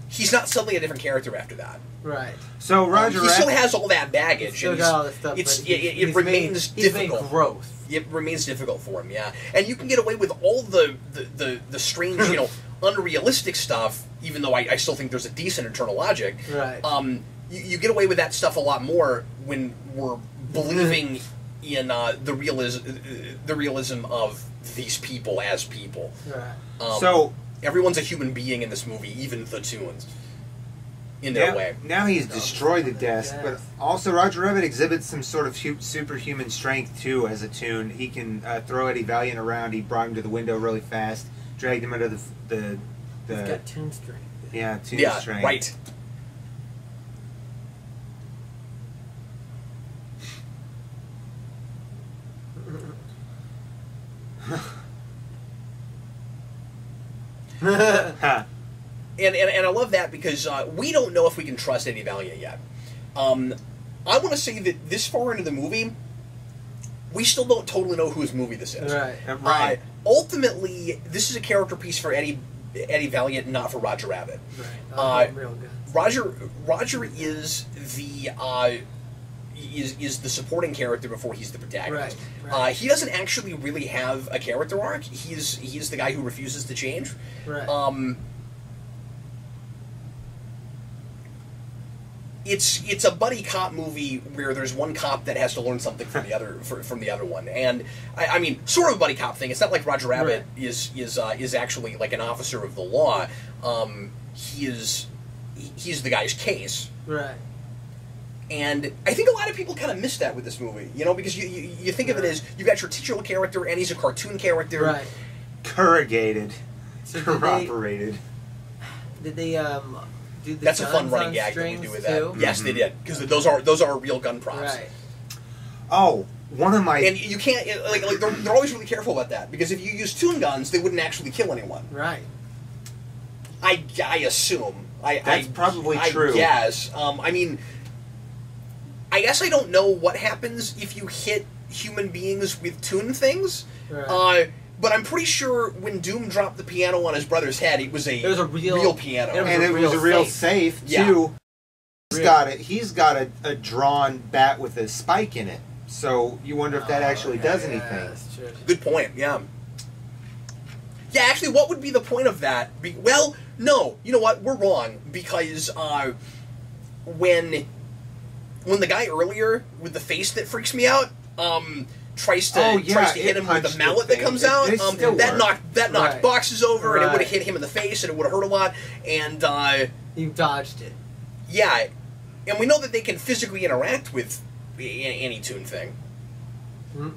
He's not suddenly a different character after that. Right. So Roger he still has all that baggage. He's still got all that stuff. It remains difficult. He's made growth. It remains difficult for him, yeah. And you can get away with all the strange, unrealistic stuff, even though I still think there's a decent internal logic. Right. You get away with that stuff a lot more when we're believing in the realism of these people as people. Right. So everyone's a human being in this movie, even the Toons. In their way. Now he's destroyed the desk, but also Roger Rabbit exhibits some sort of superhuman strength too as a Toon. He can throw Eddie Valiant around. He brought him to the window really fast, dragged him under the He's got Toon strength. Yeah, Toon strength. Right. And I love that because we don't know if we can trust Eddie Valiant yet. I want to say that this far into the movie, we still don't totally know whose movie this is. Right. Ultimately, this is a character piece for Eddie Valiant, not for Roger Rabbit. Right. Real good. Roger is the is the supporting character before he's the protagonist. Right. He doesn't actually really have a character arc. He's the guy who refuses to change. Right. It's a buddy cop movie where there's one cop that has to learn something from the other from the other one, and I mean, sort of a buddy cop thing. It's not like Roger Rabbit is actually like an officer of the law. He's the guy's case. Right. And I think a lot of people kind of miss that with this movie, because you think of it as you've got your titular character and he's a cartoon character. Right. Corrugated. Corroborated. Did they do the That's a fun guns running on gag that we do with that. too? Yes, they did, because those are real gun props. Right. Oh, one of my... And you can't, like they're always really careful about that, because if you use Toon guns, they wouldn't actually kill anyone. Right. I assume. That's probably true. I guess. I mean, I guess I don't know what happens if you hit human beings with Toon things. Right. But I'm pretty sure when Doom dropped the piano on his brother's head, it was a real piano. And it was a real safe, too. He's got a drawn bat with a spike in it. So you wonder if that actually does anything. That's true. Good point, yeah. Yeah, actually, what would be the point of that? Well, no. You know what? We're wrong. Because when the guy earlier with the face that freaks me out... tries to hit him with the mallet that comes out. That knocked boxes over, and it would have hit him in the face, and it would have hurt a lot. And you dodged it. Yeah, and we know that they can physically interact with any Toon thing. Mm-hmm.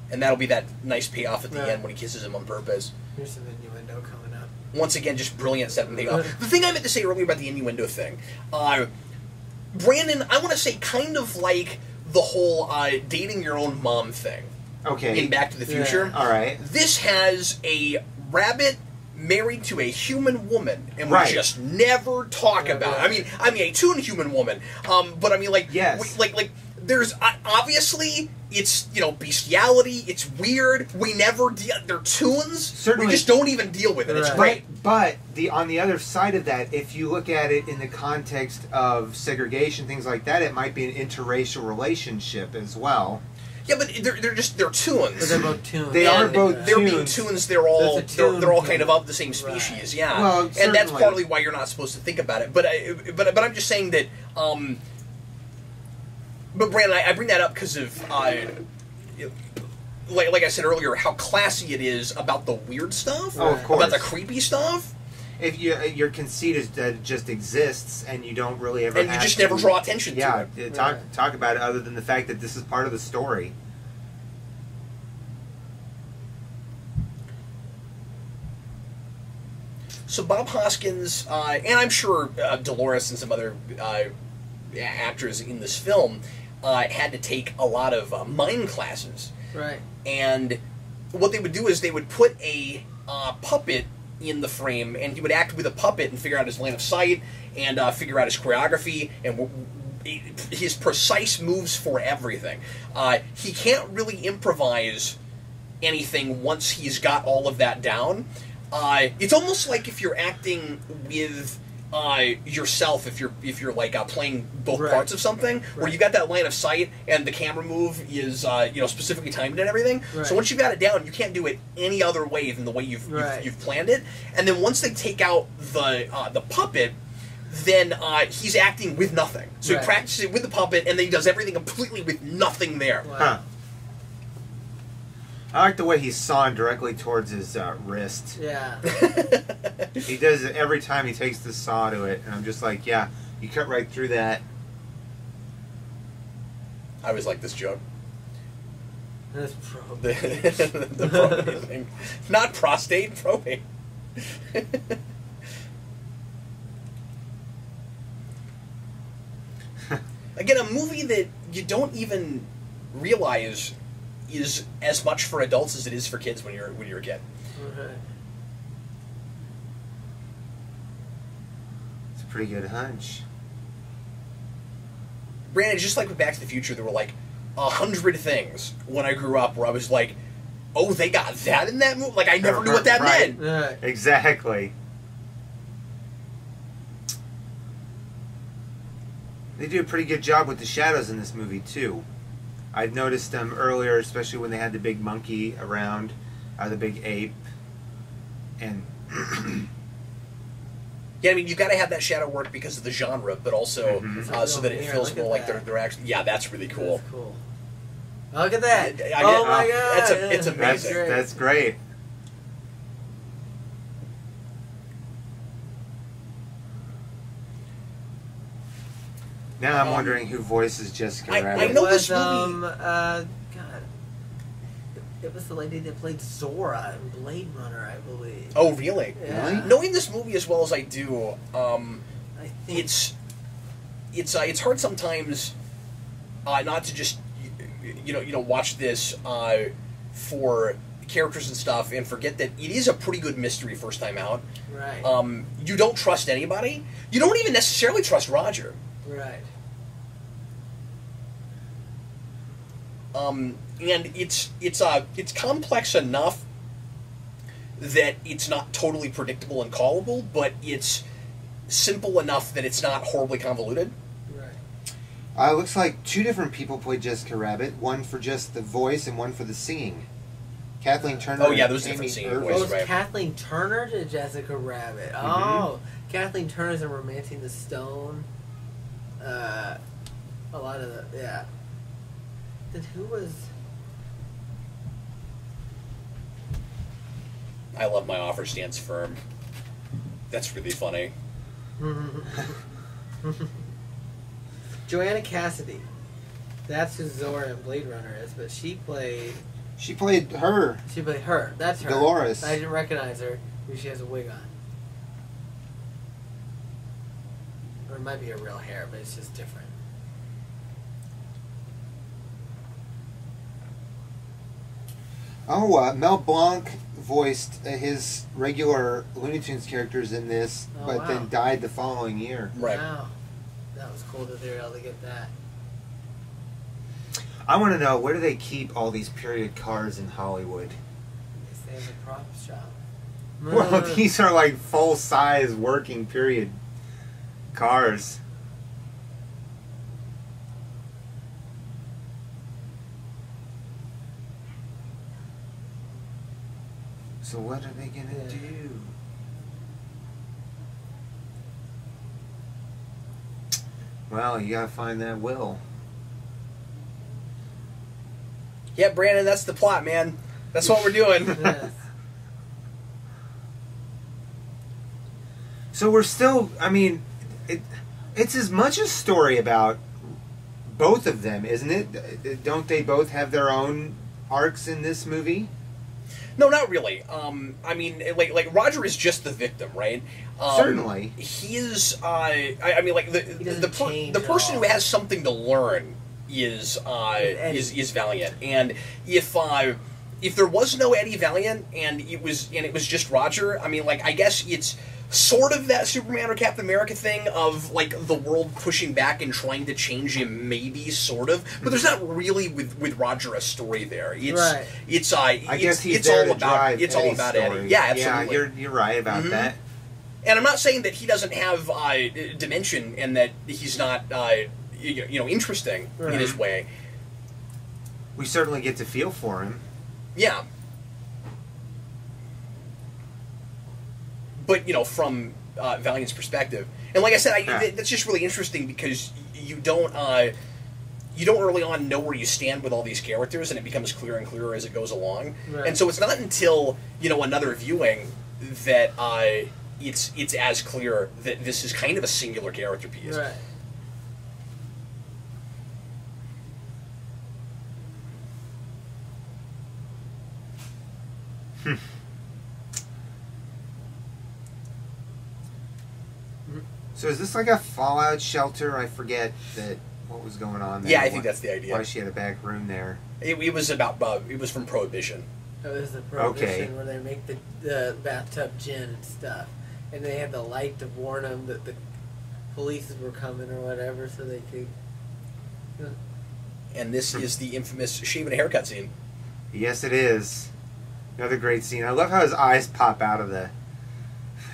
And that'll be that nice payoff at the end when he kisses him on purpose. Here's some innuendo coming up. Once again, just brilliant setting thing off. The thing I meant to say earlier about the innuendo thing, Brandon, I want to say kind of like the whole dating your own mom thing. Okay. In Back to the Future. All right. This has a rabbit married to a human woman, and we just never talk about it. I mean, a Toon human woman. But I mean, like, there's obviously it's bestiality. It's weird. We never they're Toons. Certainly, we just don't even deal with it. It's great. But on the other side of that, if you look at it in the context of segregation, things like that, it might be an interracial relationship as well. Yeah, but they're Toons. But they're both Toons. They are both Toons. They're being Toons. They're all kind of the same species. Yeah, well, and that's partly why you're not supposed to think about it. But I'm just saying that. But Brandon, I bring that up because of like I said earlier, how classy it is about the weird stuff. Oh, of course. About the creepy stuff. If your conceit is that it just exists and you don't really ever and you just never draw attention to it. Talk about it other than the fact that this is part of the story. So Bob Hoskins, and I'm sure Dolores and some other actors in this film had to take a lot of mime classes. Right. And what they would do is they would put a puppet in the frame, and he would act with a puppet and figure out his line of sight and figure out his choreography and his precise moves for everything. He can't really improvise anything once he's got all of that down. It's almost like if you're acting with yourself, if you're like playing both parts of something, where you got that line of sight and the camera move is specifically timed and everything. So once you've got it down, you can't do it any other way than the way you've planned it. And then once they take out the puppet, then he's acting with nothing. So he practices it with the puppet, and then he does everything completely with nothing there. Huh. I like the way he's sawing directly towards his wrist. Yeah. He does it every time he takes the saw to it, and I'm just like, yeah, you cut right through that. I always like this joke. That's probate. The probate thing. Not prostate, probate. Again, a movie that you don't even realize is as much for adults as it is for kids when you're a kid. Okay. It's a pretty good hunch. Brandon, just like with Back to the Future, there were like 100 things when I grew up where I was like, oh, they got that in that movie? Like, I never knew what that meant. Right. Exactly. They do a pretty good job with the shadows in this movie, too. I've noticed them earlier, especially when they had the big monkey around, the big ape. And yeah, I mean, you've got to have that shadow work because of the genre, but also so that it feels more like they're actually... Yeah, that's really cool. That's cool. Look at that. Oh, my God. It's amazing. That's great. Now I'm wondering who voices Jessica Rabbit. I know this movie. God, it was the lady that played Zora in Blade Runner, I believe. Oh, really? Yeah. Really? Knowing this movie as well as I do, I think it's hard sometimes not to just watch this for characters and stuff and forget that it is a pretty good mystery first time out. Right. You don't trust anybody. You don't even necessarily trust Roger. Right. And it's complex enough that it's not totally predictable and callable, but it's simple enough that it's not horribly convoluted. Right. Looks like 2 different people played Jessica Rabbit. One for just the voice and one for the singing. Kathleen Turner. Oh yeah, those different singing voices. Right. Kathleen Turner to Jessica Rabbit. Oh, Kathleen Turner's in Romancing the Stone. A lot of the Then who was? I love My Offer Stands Firm. That's really funny. Joanna Cassidy. That's who Zora in Blade Runner is, but she played her. She played her. That's her. Dolores. I didn't recognize her because she has a wig on. Or it might be her real hair, but it's just different. Oh, Mel Blanc voiced his regular Looney Tunes characters in this, but then died the following year. Right. Wow. That was cool that they were able to get that. I want to know, where do they keep all these period cars in Hollywood? They stay in the prop shop. Well, these are like full-size working period cars. So what are they going to do? Well, you got to find that will. Yeah, Brandon, that's the plot, man. That's what we're doing. Yes. So we're still, I mean, it's as much a story about both of them, isn't it? Don't they both have their own arcs in this movie? No, not really. I mean, like Roger is just the victim, right? Certainly. He is. I mean, like the person who has something to learn is Valiant, and if if there was no Eddie Valiant and it was just Roger, I mean, like, I guess it's sort of that Superman or Captain America thing of, like, the world pushing back and trying to change him, maybe, sort of. But there's not really with Roger a story there. It's I guess he's there to drive it's all about Eddie. Yeah, absolutely. Yeah, you're right about that. And I'm not saying that he doesn't have dimension and that he's not interesting in his way. We certainly get to feel for him. Yeah. But, from Valiant's perspective. And like I said, that's just really interesting because you don't early on know where you stand with all these characters, and it becomes clearer and clearer as it goes along. Right. And so it's not until, another viewing that it's as clear that this is kind of a singular character piece. Right. So is this like a fallout shelter? I forget what was going on there. Yeah, I think that's the idea. Why she had a back room there. It was about it was from Prohibition. It was the Prohibition where they make the bathtub gin and stuff. And they had the light to warn them that the police were coming or whatever so they could... And this is the infamous shave and haircut scene. Yes, it is. Another great scene. I love how his eyes pop out of the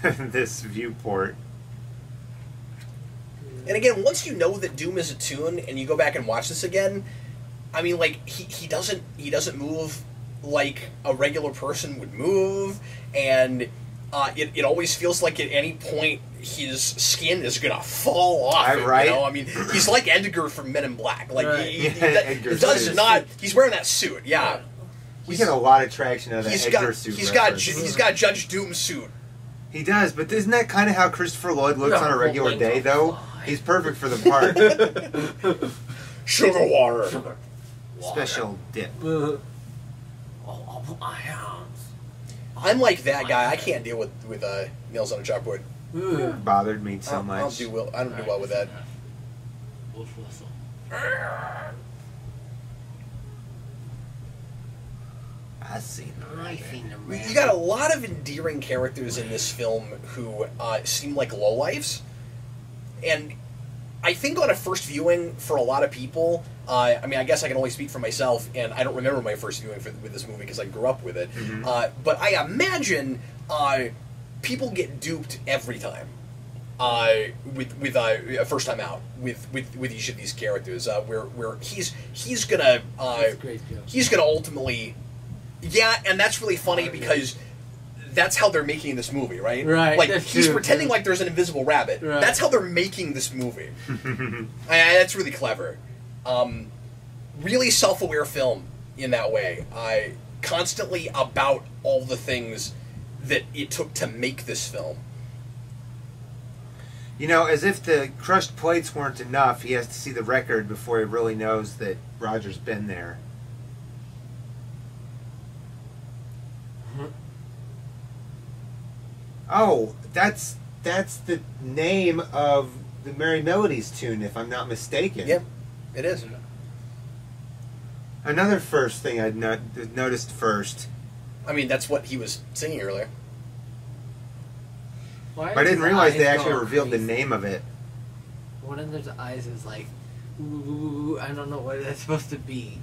this viewport. And again, once you know that Doom is a Toon, and you go back and watch this again, I mean, like, he doesn't move like a regular person would move, and it always feels like at any point his skin is gonna fall off. Right? I mean, he's like Edgar from Men in Black. Like he does not. He's wearing that suit. Yeah. We get a lot of traction out of that Edgar suit. He's got Judge Doom's suit. He does, but isn't that kind of how Christopher Lloyd looks on a regular day, though? He's perfect for the part. Sugar water. Special dip. I'll put my hands. I'm like that guy. I can't deal with nails on a chalkboard. It bothered me so much. I don't do well with that. I seen them. You got a lot of endearing characters in this film who seem like lowlifes, and I think on a first viewing for a lot of people, I mean, I guess I can only speak for myself, and I don't remember my first viewing with this movie because I grew up with it. But I imagine people get duped every time with a first time out with each of these characters, where he's gonna ultimately. Yeah, and that's really funny because that's how they're making this movie, right? Right. Like, he's pretending like there's an invisible rabbit. Right. That's how they're making this movie. That's really clever. Really self-aware film in that way. Constantly about all the that it took to make this film. You know, as if the crushed plates weren't enough, he has to see the record before he really knows that Roger's been there. Oh, that's the name of the Merrie Melodies tune, if I'm not mistaken. Yeah, it is. Another first thing I'd noticed first. I mean, that's what he was singing earlier. I didn't realize they actually revealed the name of it. One of their eyes is like, ooh, I don't know what that's supposed to be.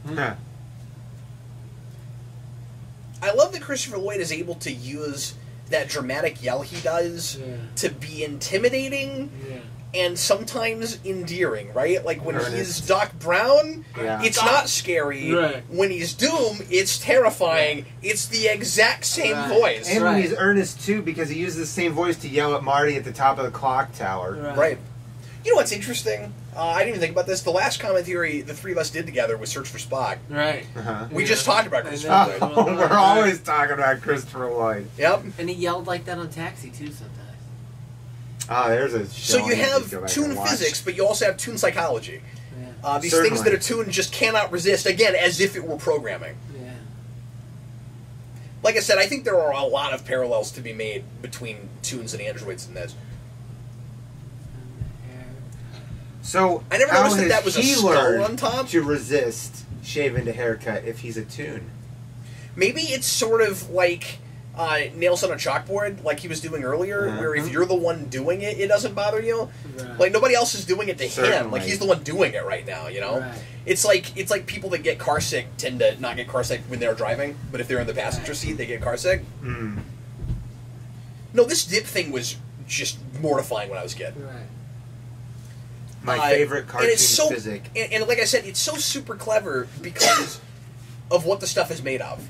Huh. I love that Christopher Lloyd is able to use that dramatic yell he does to be intimidating and sometimes endearing, right? Like when he's Doc Brown, it's not scary. Right. When he's Doom, it's terrifying. Right. It's the exact same voice. And when he's earnest too, because he uses the same voice to yell at Marty at the top of the clock tower. Right. You know what's interesting? I didn't even think about this. The last commentary the three of us did together was Search for Spock. Right. We just talked about Christopher Lloyd. Oh, we're always talking about Christopher Lloyd. Yep. And he yelled like that on Taxi, too, sometimes. Ah, there's a show. So you have Toon physics, but you also have Toon psychology. Yeah. These things that a Toon just cannot resist, again, as if it were programming. Yeah. Like I said, I think there are a lot of parallels to be made between Toons and androids in this. So I never how noticed that has was a he skull learned on top. to resist shaving to haircut if he's a Toon? Maybe it's sort of like nails on a chalkboard, like he was doing earlier, where if you're the one doing it, it doesn't bother you. Right. Like nobody else is doing it to him. Certainly. Like he's the one doing it right now. You know, Right. it's like people that get car sick tend to not get car sick when they're driving, but if they're in the passenger seat, they get car sick. Mm. No, this dip thing was just mortifying when I was a kid. Right. My favorite cartoon and it's so, physic. And like I said, it's so super clever because of what the stuff is made of.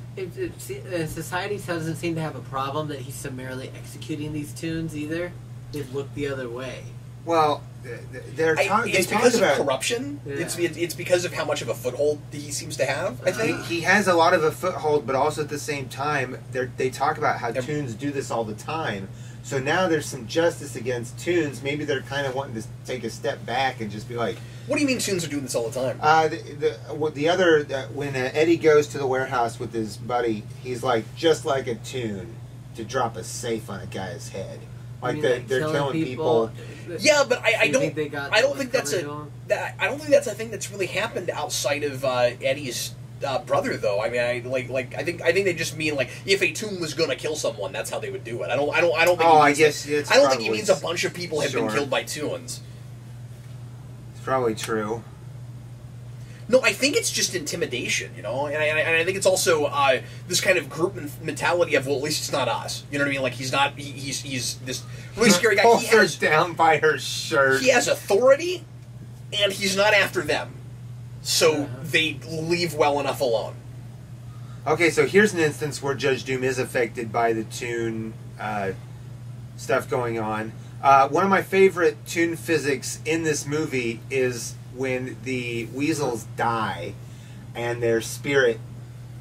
Society doesn't seem to have a problem that he's summarily executing these tunes either. They look the other way. Well, It's because of about corruption. Yeah. It's because of how much of a foothold he seems to have, I think. he has a lot of a foothold, but also at the same time, they talk about how Toons do this all the time. So now there's some justice against Toons. Maybe they're kind of wanting to take a step back and just be like, What do you mean Toons are doing this all the time? When Eddie goes to the warehouse with his buddy, he's like, just like a Toon to drop a safe on a guy's head. Like they're killing people. Yeah, but I don't think that's I I don't think that's a thing that's really happened outside of Eddie's brother, though. I mean, I think they just mean like if a Toon was gonna kill someone, that's how they would do it. I don't think. Oh, I guess it's I don't think he means a bunch of people have been killed by Toons. It's probably true. No, I think it's just intimidation, you know, and I think it's also this kind of group mentality of, well, at least it's not us. You know what I mean? Like he's this really scary guy. Pulls He her has down by her shirt. He has authority, and he's not after them, so they leave well enough alone. Okay, so here's an instance where Judge Doom is affected by the Toon stuff going on. One of my favorite Toon physics in this movie is when the weasels die and their spirit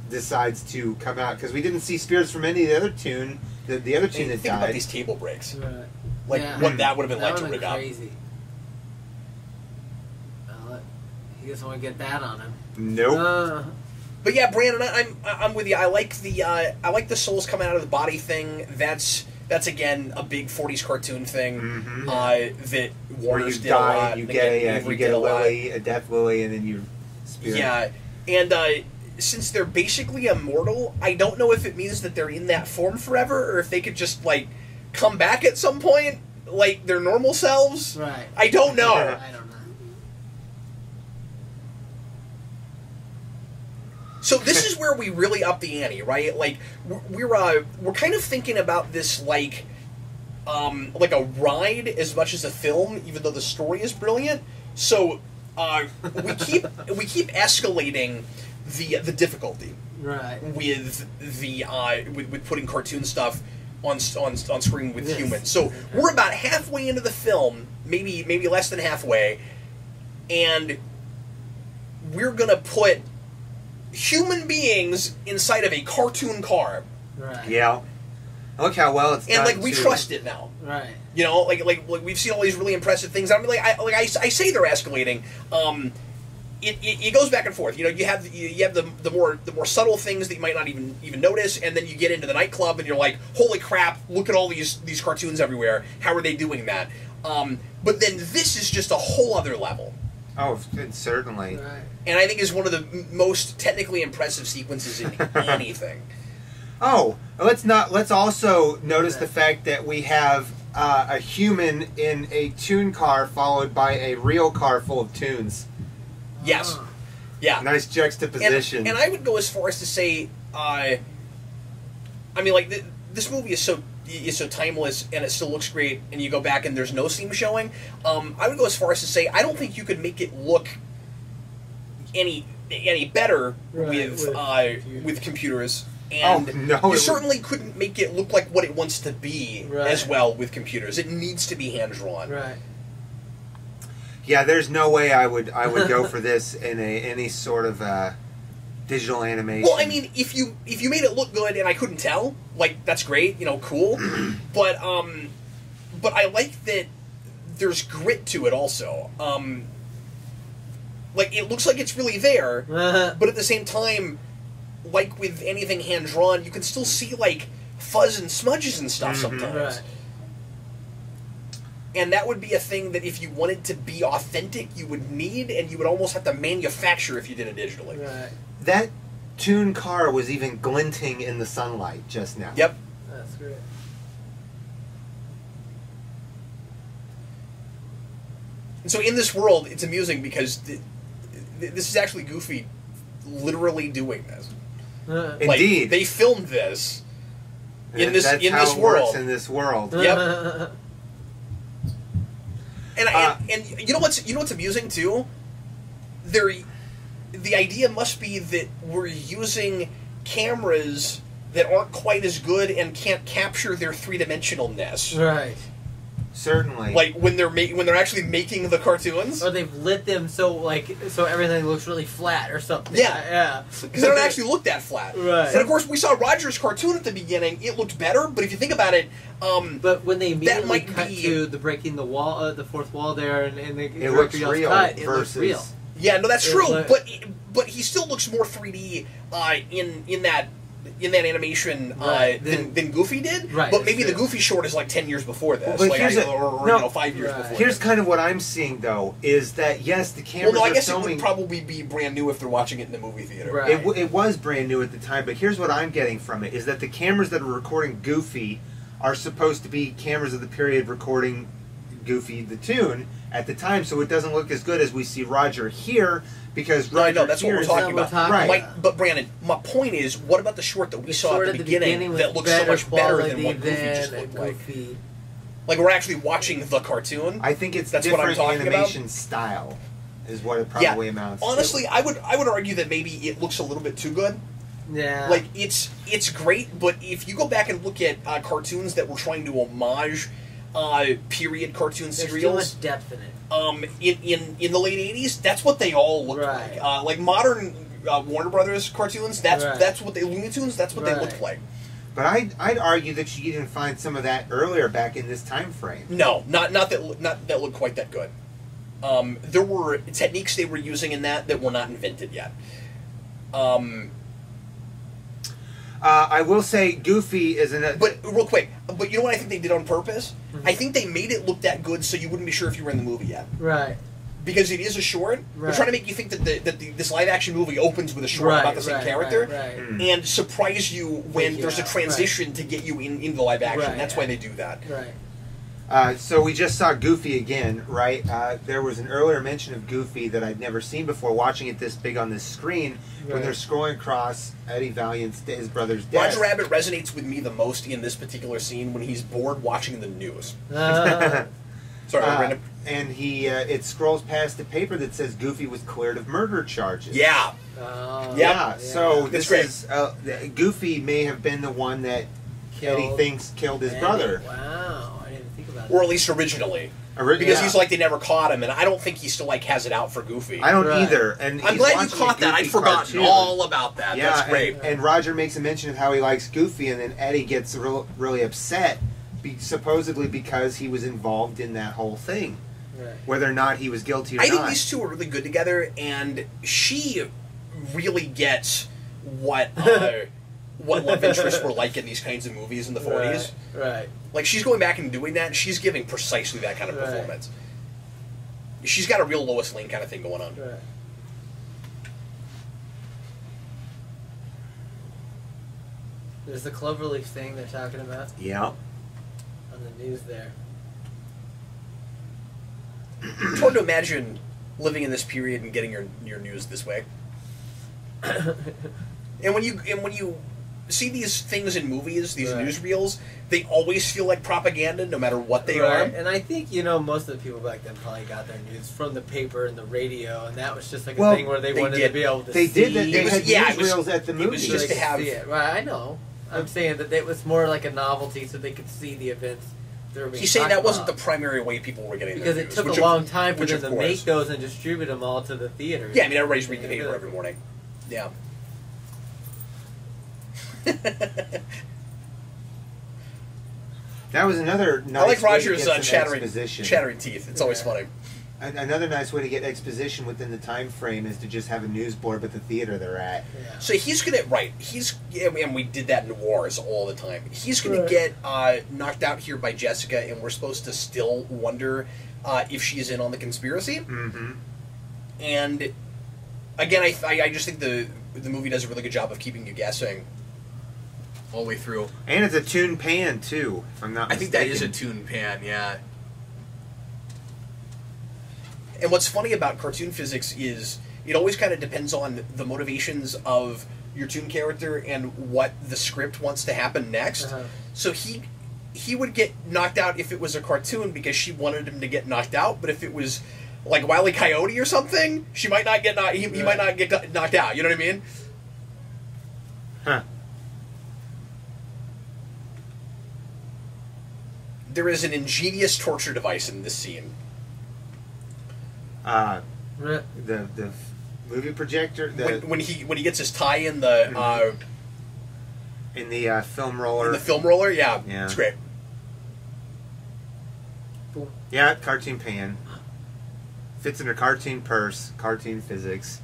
decides to come out, because we didn't see spirits from any of the other Toon, the other Toon that Think died. about these table breaks. Right. Like what that would have been like to rig up. Crazy. Well, he doesn't want to get that on him. Nope. But yeah, Brandon, I'm with you. I like the souls coming out of the body thing. That's again a big 40s cartoon thing that Warner's did a lot. You get a lily, a death lily, and then you spirit. Yeah, and since they're basically immortal, I don't know if it means that they're in that form forever, or if they could just like come back at some point, like their normal selves. Right. I don't know. I don't know. So this is where we really up the ante, right? Like we're kind of thinking about this like a ride as much as a film, even though the story is brilliant. So we keep escalating the difficulty, right, with the with putting cartoon stuff on screen with humans. So we're about halfway into the film, maybe less than halfway, and we're gonna put human beings inside of a cartoon car. right, Yeah. Look how well it's done. And like we trust it now. right. You know, like we've seen all these really impressive things. I mean, I say they're escalating. It goes back and forth. You know, you have the more subtle things that you might not even notice, and then you get into the nightclub and you're like, holy crap! Look at all these cartoons everywhere. How are they doing that? But then this is just a whole other level. Oh, certainly. Right. And I think is one of the most technically impressive sequences in anything. Oh, let's also notice the fact that we have a human in a Toon car followed by a real car full of Toons. Yes. Yeah. Nice juxtaposition. And I would go as far as to say, I mean, like this movie is so timeless and it still looks great. And you go back and there's no seam showing. I would go as far as to say I don't think you could make it look any better with computers. And you certainly couldn't make it look like what it wants to be as well with computers. It needs to be hand drawn. Right. Yeah, there's no way I would go for this in any sort of digital animation. Well, I mean, if you made it look good and I couldn't tell, like that's great, you know, cool. But I like that there's grit to it also. Like it looks like it's really there, but at the same time, like with anything hand drawn, you can still see like fuzz and smudges and stuff sometimes. Right. And that would be a thing that if you wanted to be authentic, you would need, and you would almost have to manufacture if you did it digitally. Right. That Toon car was even glinting in the sunlight just now. Yep. That's great. And so in this world, it's amusing because this is actually Goofy literally doing this. Indeed. Like, they filmed this in this That's in how this it world. works in this world. Yep. And you know what's amusing too? The idea must be that we're using cameras that aren't quite as good and can't capture their three-dimensionalness. Right. Certainly. Like when they're actually making the cartoons. Or they've lit them so everything looks really flat or something. Yeah. Yeah. Because they don't actually look that flat. Right. And of course, we saw Roger's cartoon at the beginning. It looked better, but if you think about it, but when they immediately might cut be- to the breaking the wall, the fourth wall there, and the it looks director yells real cut, it versus... looks real. yeah, no, that's It true. look- But he still looks more 3D in that animation Right. than Goofy did. Right, But that's maybe the true. Goofy short is like 10 years before this, But like here's or 5 years Right. before. Here's this. kind of what I'm seeing, though, is that, yes, the cameras Well, no, I are guess it filming... would probably be brand new if they're watching it in the movie theater. Right. It was brand new at the time, but here's what I'm getting from it, is that the cameras that are recording Goofy are supposed to be cameras of the period recording Goofy the Toon at the time, so it doesn't look as good as we see Roger here, because No, I Roger know, that's what here we're is- talking what about. we're talking Right. about. But Brandon, my point is, what about the short that we saw Short at the beginning was that looks so much better than what Goofy quality just than looked like? Goofy. Like we're actually watching the cartoon. I think it's That's what I'm different talking animation style, is what it probably amounts to. Honestly, I would argue that maybe it looks a little bit too good. Yeah. Like it's great, but if you go back and look at cartoons that were trying to homage period cartoon There's too serials, much depth in it. in the late '80s, that's what they all looked Right. like. Like modern Warner Brothers cartoons, Right. that's what Looney Tunes, that's what they Right. looked like. But I'd argue that you didn't find some of that earlier back in this time frame. No, not that looked quite that good. There were techniques they were using in that were not invented yet. I will say Goofy is an... But real quick, but you know what I think they did on purpose? Mm-hmm. I think they made it look that good so you wouldn't be sure if you were in the movie yet. Right. Because it is a short. They're Right. trying to make you think that this live action movie opens with a short about the same character, Right. and surprise you when Take you there's a out, transition to get you into live action. Right. That's why they do that. Right. So we just saw Goofy again, right? There was an earlier mention of Goofy that I'd never seen before, watching it this big on this screen, when Right. they're scrolling across Eddie Valiant's, his brother's death. Roger Rabbit resonates with me the most in this particular scene when he's bored watching the news. Sorry, Brandon. And he, it scrolls past the paper that says Goofy was cleared of murder charges. Yeah. Yeah, so That's this great. is, Goofy may have been the one that Eddie thinks killed his brother. Wow, I didn't think about Or that. at least originally. Because he's like, they never caught him, and I don't think he still like has it out for Goofy. I don't Right. either. And I'm he's glad you watching caught a that. I'd Goofy forgotten cartoon. all about that. Yeah, That's great. And Roger makes a mention of how he likes Goofy, and then Eddie gets really upset, supposedly because he was involved in that whole thing. Right. Whether or not he was guilty or I not. think these two are really good together, and she really gets what love interests were like in these kinds of movies in the 40s. Right. Like, she's going back and doing that, and she's giving precisely that kind of Right. performance. She's got a real Lois Lane kind of thing going on. Right. There's the Cloverleaf thing they're talking about Yeah. on the news there. It's hard to imagine living in this period and getting your news this way. And when you see these things in movies, these Right. newsreels, they always feel like propaganda, no matter what they Right. are. And I think, most of the people back then probably got their news from the paper and the radio, and that was just like a Well, thing where they they wanted did. to be able to They see. did that. They was- had yeah, it was- newsreels at the it was movies. just so they to could have- see it. Right, I know. I'm saying that it was more like a novelty so they could see the events that were being He's saying talked that wasn't the about. primary way people were getting Because their it news, took which a of- long time for which them of to course. make those and distribute them all to the theaters. Yeah, I mean, everybody's reading the paper every morning. Yeah. That was another nice I like way to Roger's get some chattering exposition. teeth. It's always Yeah. funny. another nice way to get exposition within the time frame is to just have a news board with the theater they're at. Yeah. So he's gonna and we did that in Wars all the time. He's gonna get knocked out here by Jessica, and we're supposed to still wonder if she's in on the conspiracy. Mm-hmm. And again, I just think the movie does a really good job of keeping you guessing all the way through. And it's a Toon pan too, if I'm not mistaken. I think that is a Toon pan, yeah. And what's funny about cartoon physics is it always kind of depends on the motivations of your Toon character and what the script wants to happen next. So he would get knocked out if it was a cartoon because she wanted him to get knocked out, but if it was like Wile E. Coyote or something, she might not get he might not get knocked out. You know what I mean? Huh. There is an ingenious torture device in this scene. The movie projector. When he gets his tie in the in the film roller. In the film roller, yeah. It's great. Cool. Yeah, cartoon pan. Fits in a cartoon purse. Cartoon physics.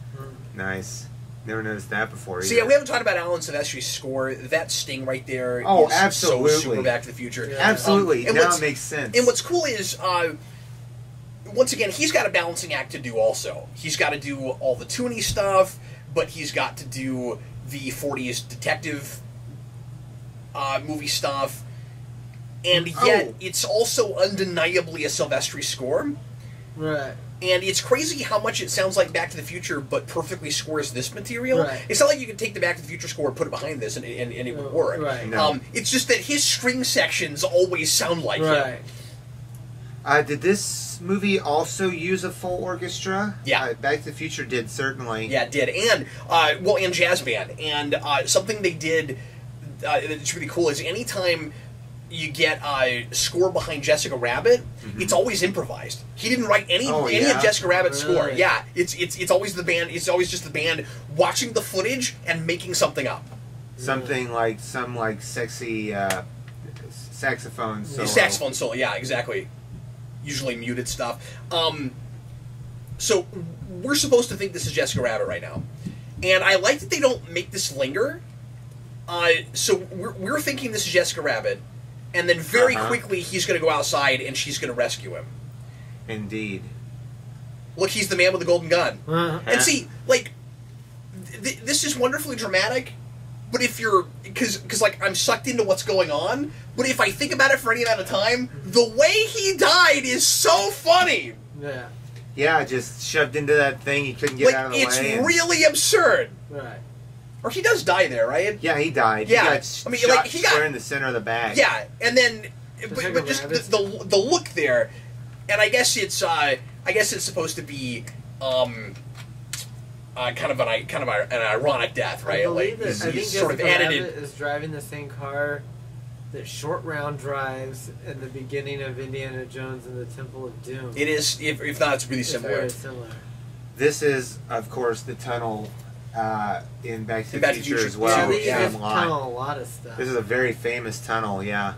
Nice. Never noticed that before either. See, yeah, we haven't talked about Alan Silvestri's score. That sting right there is absolutely. so super Back to the Future. Yeah. Absolutely. Now it makes sense. And what's cool is, once again, he's got a balancing act to do also. He's got to do all the toony stuff, but he's got to do the 40s detective movie stuff. And yet, it's also undeniably a Silvestri score. Right. And it's crazy how much it sounds like Back to the Future, but perfectly scores this material. Right. It's not like you could take the Back to the Future score and put it behind this, and it would work. Right. No. It's just that his string sections always sound like him. Did this movie also use a full orchestra? Yeah. Back to the Future did, certainly. Yeah, it did. And, and jazz band. And something they did that's really cool is anytime you get a score behind Jessica Rabbit, it's always improvised. He didn't write any of Jessica Rabbit's score. Yeah, it's always the band. It's always just the band watching the footage and making something up. Something like some sexy saxophone solo. Saxophone solo. Yeah, exactly. Usually muted stuff. So we're supposed to think this is Jessica Rabbit right now, and I like that they don't make this linger. So we're thinking this is Jessica Rabbit. And then very quickly, he's going to go outside, and she's going to rescue him. Indeed. Look, he's the man with the golden gun. And see, this is wonderfully dramatic, but if you're... Because, I'm sucked into what's going on, but if I think about it for any amount of time, the way he died is so funny! Yeah. Yeah, just shoved into that thing, he couldn't get out of the way. It's really absurd! Right. Or he does die there, right? Yeah, he died. Yeah, he got square in the center of the bag. Yeah, and then, but just the look there, and I guess it's supposed to be kind of an ironic death, right? I think sort of edited. Rabbit is driving the same car that Short Round drives in the beginning of Indiana Jones and the Temple of Doom. It is, if not, it's really similar. Very similar. This is, of course, the tunnel. In Back to the Future as well. Yeah, they tunnel a lot of stuff. This is a very famous tunnel, yeah.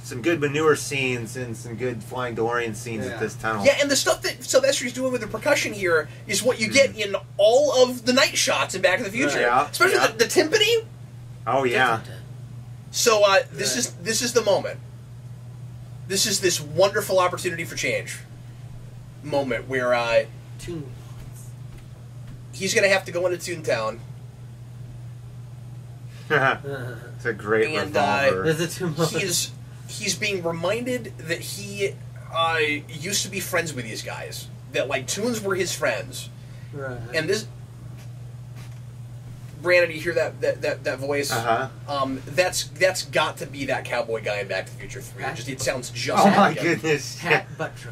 Some good manure scenes and some good Flying DeLorean scenes at this tunnel. Yeah, and the stuff that Silvestri's doing with the percussion here is what you get in all of the night shots in Back to the Future. Yeah, especially the timpani. Oh yeah. So this is the moment. This is this wonderful opportunity for change moment where he's going to have to go into Toontown. It's a great revolver. He's being reminded that he used to be friends with these guys. That Toons were his friends. Right. And this, Brandon, you hear that voice? That's got to be that cowboy guy in Back to the Future 3. It sounds just. Oh my goodness! Pat Buttram.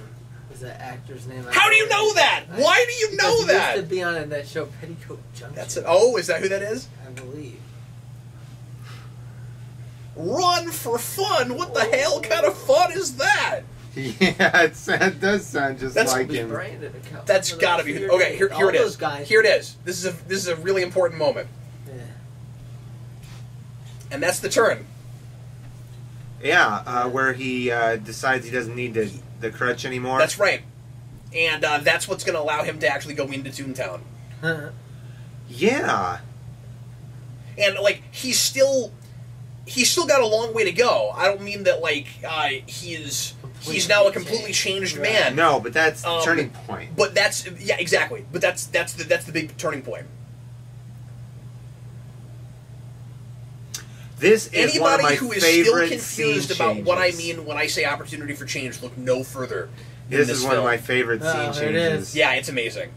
That actor's name. How do you know that? Why do you know that? He used to be on that show, Petticoat Junction. That's it. Oh, is that who that is? I believe. Run for fun? What the hell kind of fun is that? Yeah, it does sound just like him. That's got to be. Okay, here it is. Here it is. This is a really important moment. Yeah. And that's the turn. Yeah, where he decides he doesn't need the crutch anymore. That's right. And that's what's going to allow him to actually go into Toontown. Yeah. And, like, he's still got a long way to go. I don't mean that, like, he's now a completely changed man. No, but that's the turning point. But that's, yeah, exactly. But that's the big turning point. This is one of my Anybody who is still favorite confused scene about what I changes. mean when I say opportunity for change, look no further. This is one of my favorite scene there it changes. is. Yeah, it's amazing.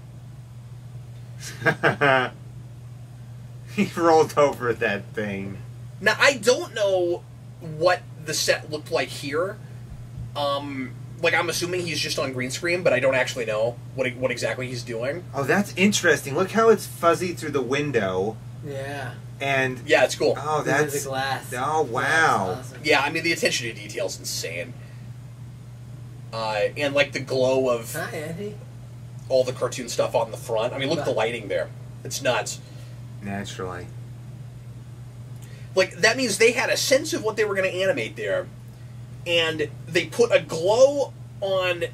He rolled over that thing. Now, I don't know what the set looked like here. Like, I'm assuming he's just on green screen, but I don't actually know what exactly he's doing. Oh, that's interesting. Look how it's fuzzy through the window. Yeah. And Yeah, it's cool. oh, Look at that's the glass. oh wow. That's awesome. Yeah, I mean, the attention to detail is insane. And, like, the glow of Hi, Andy. all the cartoon stuff on the front. I mean, look at the lighting there. It's nuts. Naturally. Like, that means they had a sense of what they were going to animate there, and they put a glow on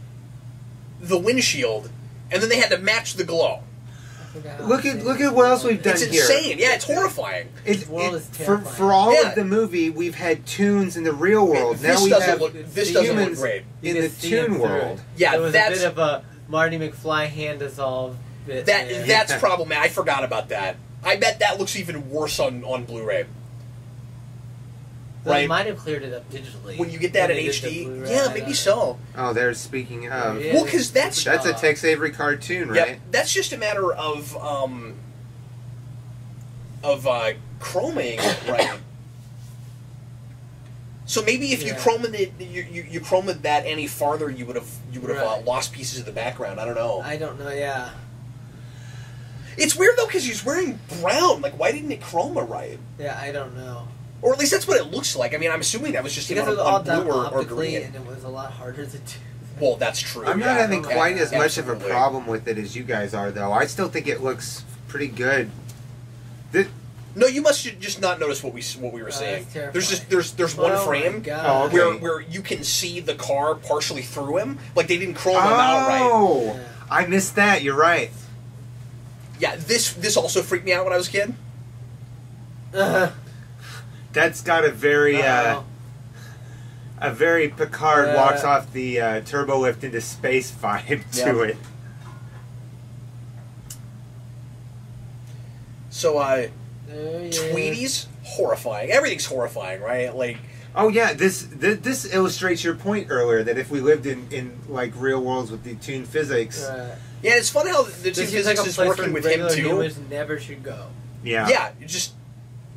the windshield, and then they had to match the glow. Look at what else we've done It's here. insane. Yeah, it's horrifying. This world is for terrifying. all Yeah. of the movie, we've had Toons in the real world. This Now we doesn't have look- this the doesn't look humans great. in You the can see him Toon through world. it. Yeah, there was that's- a bit of a Marty McFly hand dissolve bit. there. That's problematic. I forgot about that. I bet that looks even worse on Blu-ray. They Right. might have cleared it up digitally. When you get that when in they did the HD, Blu-ray, yeah, I maybe don't know. so. Oh, they're speaking of. Yeah. Well, because that's That's a Tex Avery cartoon, yeah, right? that's just a matter of chroming, right? So maybe if you Yeah. chromed it, you chromed that any farther, you would have Right. lost pieces of the background. I don't know. I don't know, yeah. It's weird though because he's wearing brown. Like, why didn't it chroma right? Yeah, I don't know. Or at least that's what it looks like. I mean, I'm assuming that was just Because on, it was all on done blue or optically, green. and it was a lot harder to do. Well, that's true. I'm yeah. not having okay. quite as much of a Absolutely. problem with it as you guys are, though. I still think it looks pretty good. No, you must just not notice what we were saying. that's terrifying. There's just there's one Oh my frame God. Oh, okay. where you can see the car partially through him. Like they didn't chrome him out right. Oh, Yeah. I missed that. You're right. Yeah, this also freaked me out when I was a kid. That's got a very Uh-oh. Picard walks off the turbo lift into space vibe to Yeah. it. So There he is. Tweety's horrifying. Everything's horrifying, right? Like Oh yeah, this illustrates your point earlier that if we lived in like real worlds with the Toon physics, Right. yeah, it's fun how the two This is physics like a is place working where with him regular too. humans never should go. yeah, Yeah, you just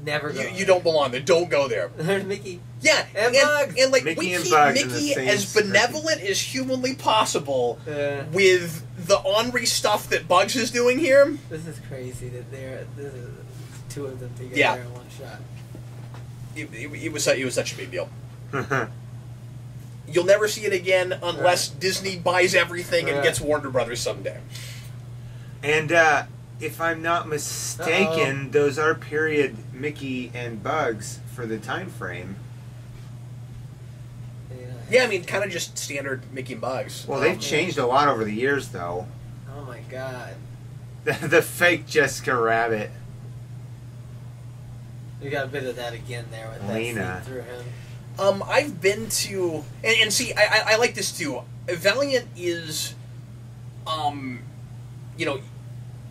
Never go. you don't belong there. Don't go there. There's Mickey. Yeah, And Bugs. and like Mickey we and keep Bugs in the Mickey same as script. benevolent as humanly possible Yeah. with the ornery stuff that Bugs is doing here. This is crazy that this is two of them together Yeah. in one shot. It was such a big deal. You'll never see it again unless Disney buys everything and Right. gets Warner Brothers someday. And if I'm not mistaken, those are period Mickey and Bugs for the time frame. Yeah, I mean, kind of just standard Mickey and Bugs. Well, they've changed a lot over the years, though. Oh my god. The fake Jessica Rabbit. You got a bit of that again there with that Lena. scene through him. I've been to and see, I like this too. Valiant is, you know,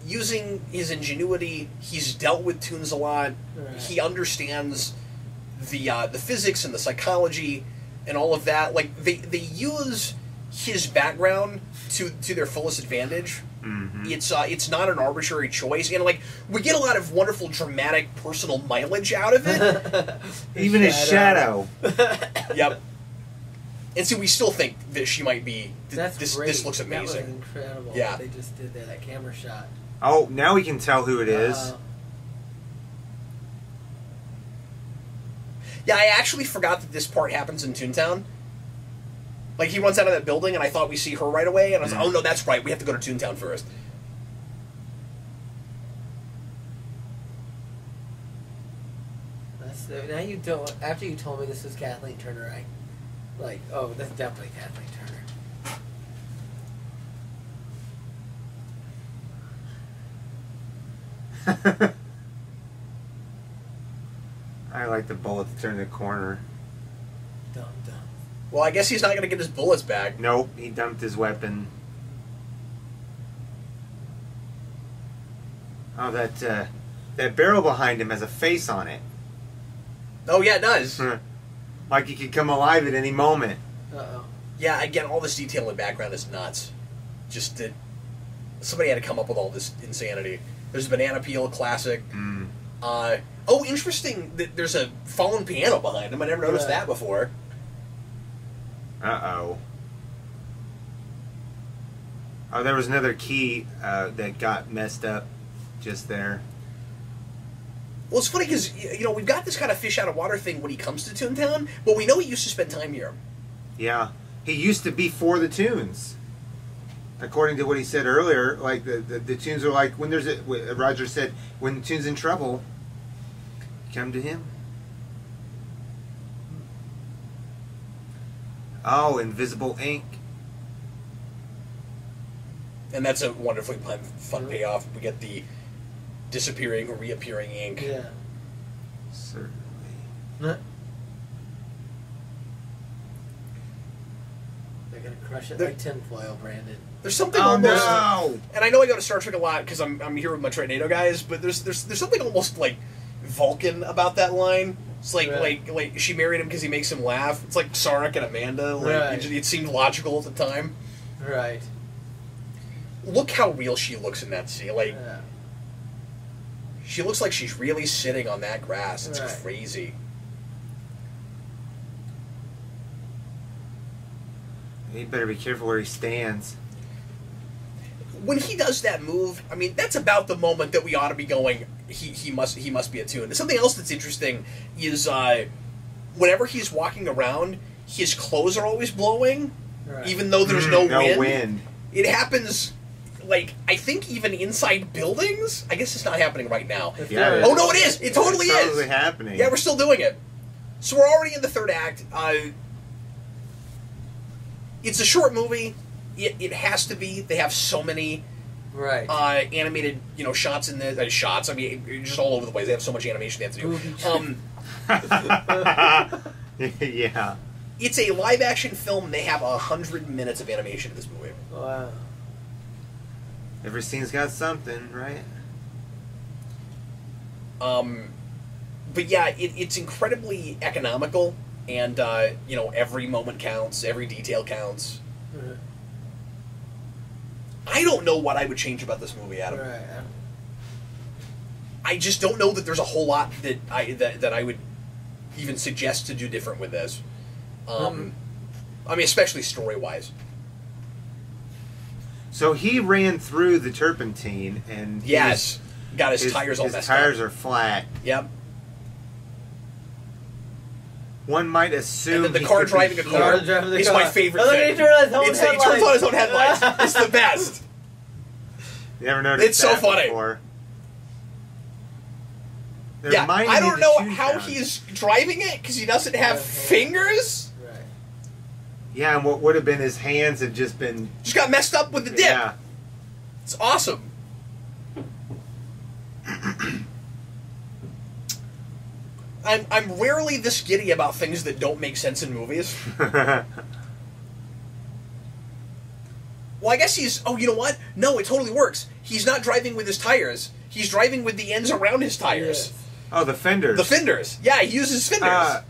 using his ingenuity. He's dealt with Toons a lot. Right. He understands the physics and the psychology and all of that. Like they use his background to their fullest advantage. Mm-hmm. It's not an arbitrary choice, and like we get a lot of wonderful, dramatic, personal mileage out of it. Even his shadow. Yep. And so we still think that she might be. That's this great. this looks That was amazing. incredible. Yeah. What they just did there, that camera shot. Oh, now we can tell who it is. Yeah, I actually forgot that this part happens in Toontown. Like he runs out of that building, and I thought we see her right away, and I was like, "Oh no, that's right. We have to go to Toontown first." Now you don't. After you told me this was Kathleen Turner, I like. Oh, that's definitely Kathleen Turner. I like the bullet to turn the corner. Dumb. Well, I guess he's not going to get his bullets back. Nope, he dumped his weapon. Oh, that barrel behind him has a face on it. Oh, yeah, it does. Like he could come alive at any moment. Uh-oh. Yeah, again, all this detail in the background is nuts. Just that somebody had to come up with all this insanity. There's a banana peel classic. Oh, interesting that there's a fallen piano behind him. I never noticed that before. Uh-oh. Oh, there was another key that got messed up just there. Well, it's funny because, you know, we've got this kind of fish out of water thing when he comes to Toontown, but we know he used to spend time here. Yeah. He used to be for the Toons. According to what he said earlier, like the Toons are like, when there's a, Roger said, when the Toons in trouble, come to him. Oh, invisible ink. And that's a wonderfully fun payoff. We get the disappearing or reappearing ink. Yeah. Certainly. They're gonna crush it like tinfoil, Brandon. There's something almost, and I know I go to Star Trek a lot because I'm here with my Tornado guys, but there's something almost like Vulcan about that line. It's like like she married him because he makes him laugh. It's like Sarek and Amanda. Like it seemed logical at the time. Right. Look how real she looks in that scene. Like she looks like she's really sitting on that grass. It's crazy. He better be careful where he stands. When he does that move, I mean, that's about the moment that we ought to be going, he must be a Toon. Something else that's interesting is whenever he's walking around, his clothes are always blowing, even though there's no wind. It happens, like, I think even inside buildings? I guess it's not happening right now. Yeah, oh, no, it is! It totally is! It's totally happening. Yeah, we're still doing it. So we're already in the third act. It's a short movie. It has to be. They have so many animated, you know, shots in the shots. I mean, just all over the place. They have so much animation they have to do. Yeah. It's a live action film. They have 100 minutes of animation in this movie. Wow. Every scene's got something, right? But yeah, it's incredibly economical, and you know, every moment counts, every detail counts. I don't know what I would change about this movie, Adam. I just don't know that there's a whole lot that I would even suggest to do different with this. I mean, especially story-wise. So he ran through the turpentine, and got his tires all messed up. His tires are flat. Yep. One might assume. And then the car driving a car is my favorite thing. He turns on his own headlights. It's the best. You never noticed it's so funny. Before. Yeah, I don't know how he's driving it because he doesn't have fingers. Right. Yeah, and what would have been his hands had just been... Just got messed up with the dip. Yeah. It's awesome. I'm rarely this giddy about things that don't make sense in movies. Well, I guess he's... Oh, you know what? No, it totally works. He's not driving with his tires. He's driving with the ends around his tires. Oh, the fenders. The fenders. Yeah, he uses fenders.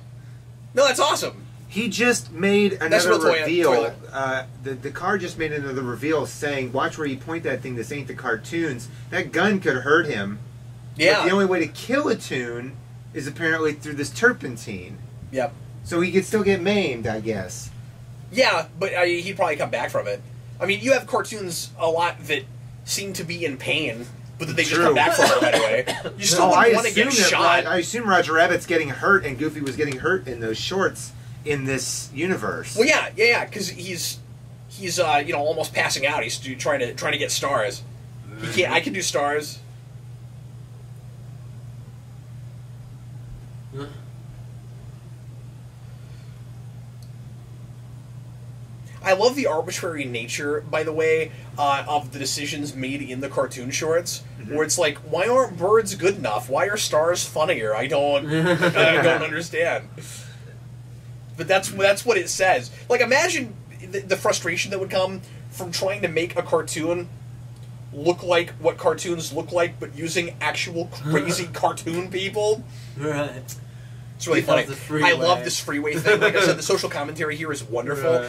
No, that's awesome. He just made another reveal. The car just made another reveal saying, watch where you point that thing. This ain't the cartoons. That gun could hurt him. Yeah. But the only way to kill a Toon is apparently through this turpentine. Yep. So he could still get maimed, I guess. Yeah, but he'd probably come back from it. I mean, you have cartoons a lot that seem to be in pain, but that they just come back from it right away. You still wouldn't want to get shot. I assume Roger Rabbit's getting hurt and Goofy was getting hurt in those shorts in this universe. Well, yeah, because he's you know, almost passing out. He's trying to get stars. He can't. I can do stars. I love the arbitrary nature, by the way, of the decisions made in the cartoon shorts. where it's like, why aren't birds good enough? Why are stars funnier? I don't understand. But that's what it says. Like, imagine the frustration that would come from trying to make a cartoon look like what cartoons look like, but using actual crazy cartoon people. Right. It's really funny. I love this freeway thing. Like I said, the social commentary here is wonderful.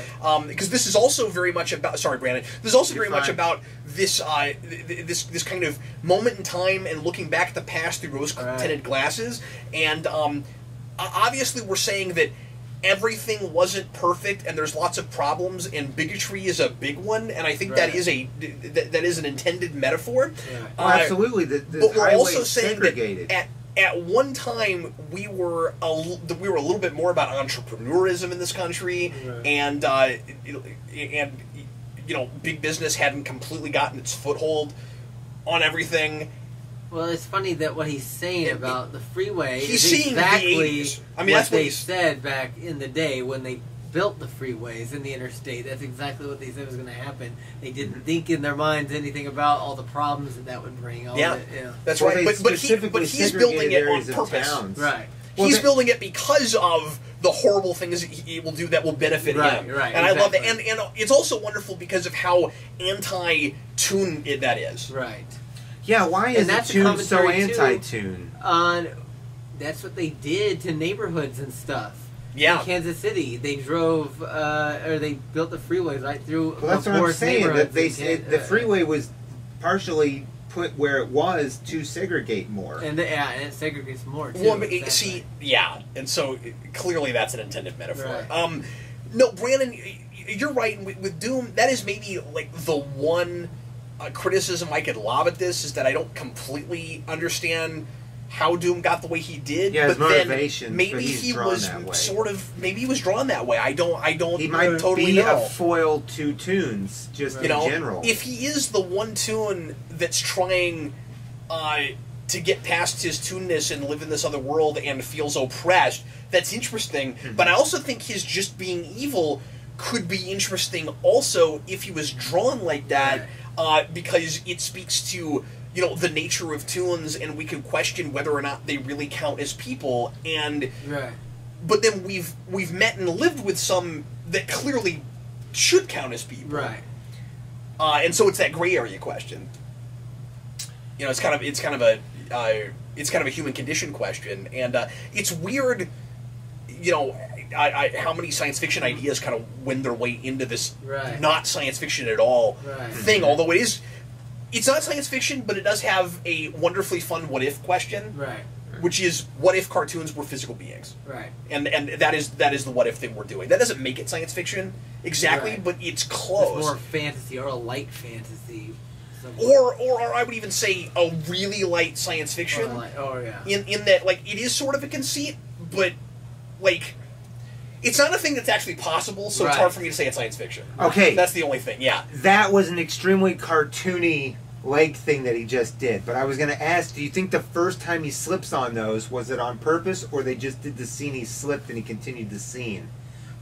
Because this is also very much about... Sorry, Brandon. This is also very much about this this kind of moment in time and looking back at the past through rose-tinted glasses. And obviously we're saying that everything wasn't perfect and there's lots of problems, and bigotry is a big one, and I think that is that is an intended metaphor. Absolutely. But we're also saying that at one time we were a little bit more about entrepreneurism in this country, and big business hadn't completely gotten its foothold on everything. Well, it's funny that what he's saying about the freeway he's is seeing exactly that's what they said back in the day when they built the freeways in the interstate. That's exactly what they said was going to happen. They didn't think in their minds anything about all the problems that would bring. That's right. But he's building it on purpose. Right. He's building it because of the horrible things he will do that will benefit him. Right, and I love that. And it's also wonderful because of how anti-Toon that is. Right. Yeah, why is the Toon so anti-Toon? That's what they did to neighborhoods and stuff. Yeah. In Kansas City, they drove, or they built the freeways right through. Well, that's what I'm saying. That the freeway was partially put where it was to segregate more. And it segregates more too. Well, and so clearly that's an intended metaphor. Right. No, Brandon, you're right. With Doom, that is maybe like the one criticism I could lob at this, is that I don't completely understand how Doom got the way he did. Yeah, his but motivation. Then maybe he was maybe he was drawn that way. I don't. He might totally be know. a foil to Toons, just in general. If he is the one Toon that's trying to get past his Toonness and live in this other world and feels oppressed, that's interesting. Mm-hmm. But I also think his just being evil could be interesting also if he was drawn like that, because it speaks to the nature of Toons, and we can question whether or not they really count as people. And but then we've met and lived with some that clearly should count as people, right? And so it's that gray area question. It's kind of a human condition question, and it's weird. How many science fiction ideas kind of win their way into this not science fiction at all thing, although it's not science fiction, but it does have a wonderfully fun what if question, which is what if cartoons were physical beings, and that is the what if thing we're doing. That doesn't make it science fiction exactly, but it's close. It's more fantasy, or a light fantasy. Or I would even say a really light science fiction. In that, like, it is sort of a conceit, but like, it's not a thing that's actually possible, so it's hard for me to say it's science fiction. Okay. That's the only thing, That was an extremely cartoony leg thing that he just did, but I was going to ask, do you think the first time he slips on those, was it on purpose, or they just did the scene, he slipped and he continued the scene?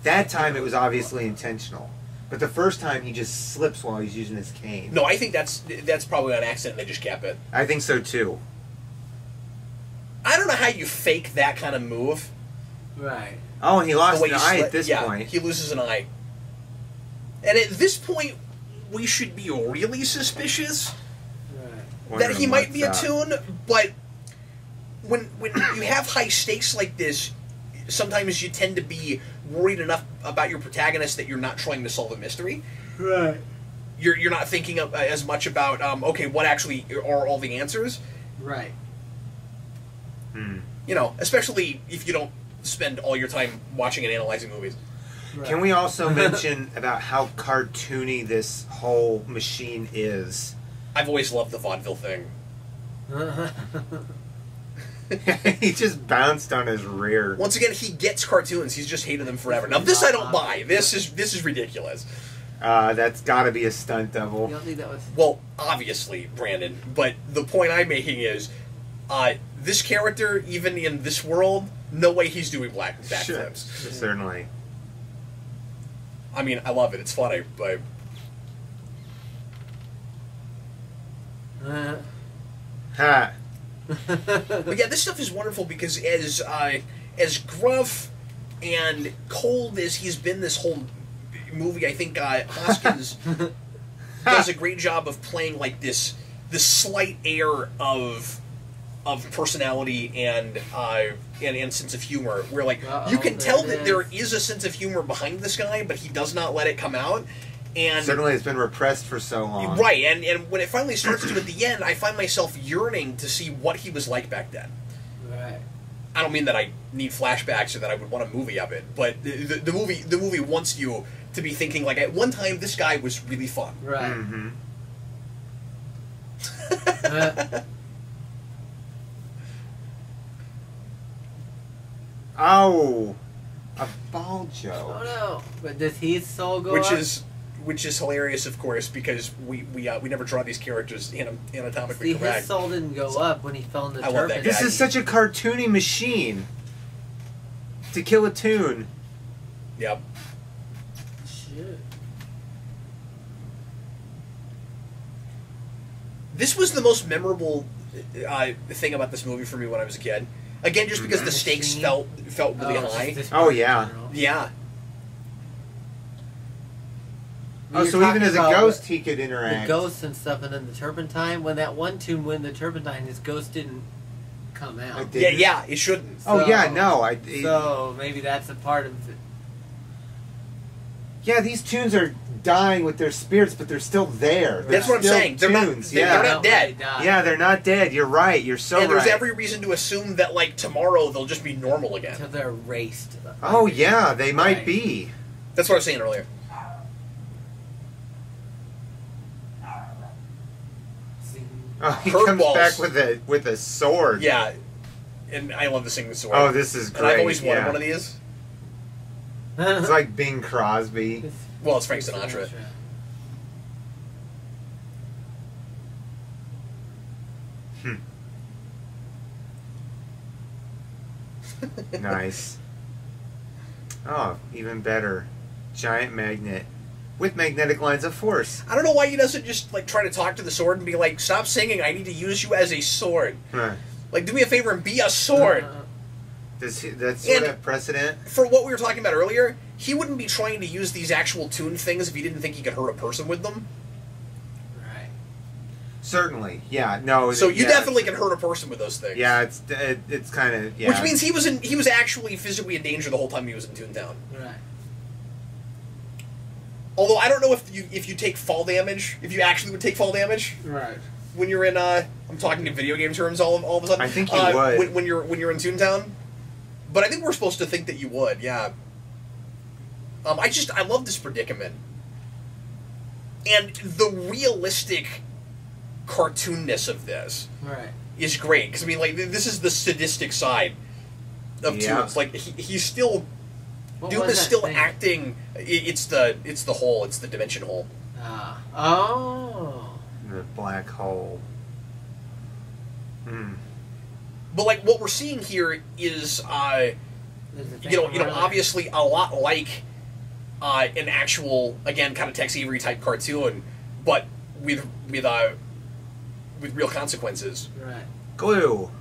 That time it was obviously intentional. But the first time he just slips while he's using his cane. No, I think that's probably on accident, they just kept it. I think so too. I don't know how you fake that kind of move. Right. Oh, and he lost an eye at this point. He loses an eye. And at this point, we should be really suspicious that he might be a Toon, but when you have high stakes like this, sometimes you tend to be worried enough about your protagonist that you're not trying to solve a mystery. Right. You're not thinking as much about, okay, what actually are all the answers. Right. Especially if you don't spend all your time watching and analyzing movies. Right. Can we also mention about how cartoony this whole machine is? I've always loved the vaudeville thing. He just bounced on his rear. Once again, he gets cartoons. He's just hated them forever. Now, this I don't buy. This is ridiculous. That's got to be a stunt double. You don't think that was... Well, obviously, Brandon. But the point I'm making is, this character, even in this world, no way he's doing backflips. Certainly. I mean, I love it. It's funny, but... Ha. But yeah, this stuff is wonderful because as gruff and cold as he's been this whole movie, I think Hoskins does a great job of playing like this slight air of personality and sense of humor, where like you can tell that there is a sense of humor behind this guy, but he does not let it come out. And certainly it's been repressed for so long. Right, and when it finally starts to at the end, I find myself yearning to see what he was like back then. Right. I don't mean that I need flashbacks or that I would want a movie of it, but the movie wants you to be thinking like, at one time this guy was really fun. Right. Mm-hmm. Oh, a ball joke. Oh no! But does his soul go up? Which is hilarious, of course, because we never draw these characters anatomically See, correct. his soul didn't go up when he fell in the love that turpentine. This is such a cartoony machine to kill a Toon. Yep. Shit. This was the most memorable thing about this movie for me when I was a kid. Again, just because the stakes felt really high. Oh, yeah. Yeah. Oh, so even as a ghost, he could interact. The ghosts and stuff, and then the turpentine. When that one Toon went in the turpentine, his ghost didn't come out. Yeah, it shouldn't. Oh, yeah, no. So maybe that's a part of it. Yeah, these Toons are dying with their spirits, but they're still there. That's what I'm saying. They're Toons. they're not dead. Yeah, they're not dead. You're right. You're so right. And there's every reason to assume that, like, tomorrow they'll just be normal again. Until they're erased. Oh, yeah, they might be. That's what I was saying earlier. Oh, he comes back with a sword. Yeah, and I love to sing the sword. Oh, this is great. And I've always wanted one of these. It's like Bing Crosby. Well, it's Frank Sinatra. Nice. Oh, even better. Giant magnet. With magnetic lines of force. I don't know why he doesn't just like try to talk to the sword and be like, "Stop singing! I need to use you as a sword. Like, do me a favor and be a sword." Does that sort of precedent? For what we were talking about earlier, he wouldn't be trying to use these actual Toon things if he didn't think he could hurt a person with them. Right. Certainly, yeah. No. So you definitely can hurt a person with those things. Yeah, it's kind of Which means he was actually physically in danger the whole time he was in Toontown. Right. Although I don't know if you take fall damage, if you actually would take fall damage. Right. When you're in I'm talking in video game terms all of a sudden. I think you would. When you're in Toontown. But I think we're supposed to think that you would, yeah. I love this predicament. And the realistic cartoonness of this is great. Because, I mean, like, this is the sadistic side of Toons. Like, he's still... Doom is still acting... It's the hole. It's the dimension hole. Oh. The black hole. But, like, what we're seeing here is, obviously a lot like an actual, again, kind of Tex Avery type cartoon, but with real consequences. Right. Glue.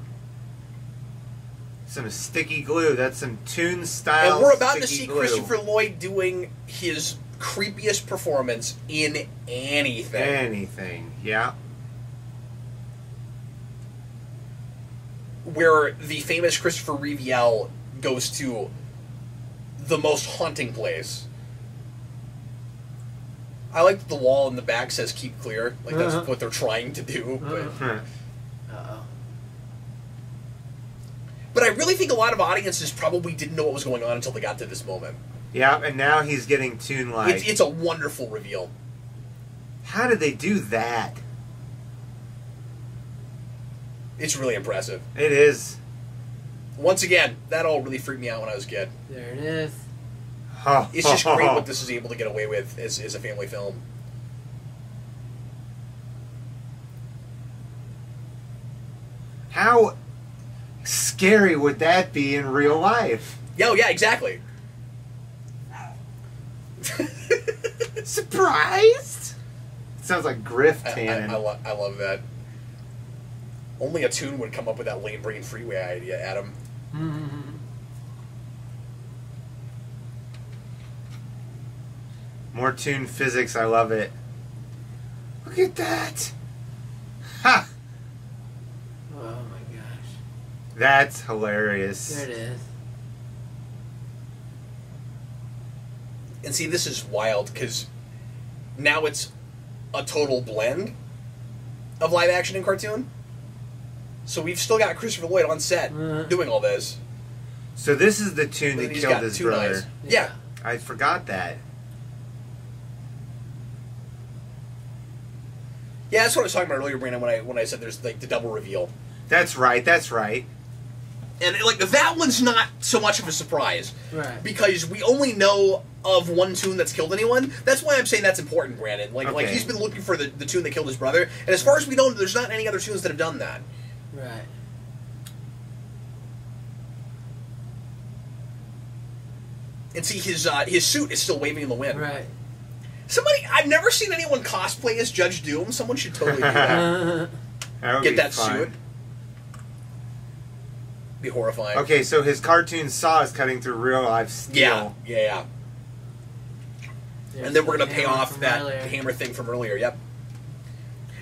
Some sticky glue. That's some Toon style. And we're about to see glue. Christopher Lloyd doing his creepiest performance in anything. Anything, yeah. Where the famous Christopher Reeve goes to the most haunting place. I like that the wall in the back says "keep clear," like that's what they're trying to do. But I really think a lot of audiences probably didn't know what was going on until they got to this moment. Yeah, and now he's getting Toon-like. It's a wonderful reveal. How did they do that? It's really impressive. It is. Once again, that all really freaked me out when I was a kid. There it is. It's just great what this is able to get away with as a family film. How scary would that be in real life? Yeah, exactly. Surprised? Sounds like Griff Tannen. I love that. Only a Toon would come up with that lane brain freeway idea, Adam. More Toon physics, I love it. Look at that! Ha! Oh my gosh. That's hilarious. There it is. And see, this is wild, because now it's a total blend of live action and cartoon. So we've still got Christopher Lloyd on set doing all this. So this is the Toon that killed his brother. Eyes. Yeah. I forgot that. Yeah, that's what I was talking about earlier, Brandon, when I said there's like the double reveal. That's right, that's right. And like that one's not so much of a surprise. Right. Because we only know of one Toon that's killed anyone. That's why I'm saying that's important, Brandon. Like he's been looking for the Toon that killed his brother. And as far as we know, there's not any other Toons that have done that. Right. And see, his suit is still waving in the wind. Right. I've never seen anyone cosplay as Judge Doom. Someone should totally do that. Get that suit. Be horrifying. Okay, so his cartoon saw is cutting through real life steel. Yeah. And then we're going to pay off that hammer thing from earlier, yep.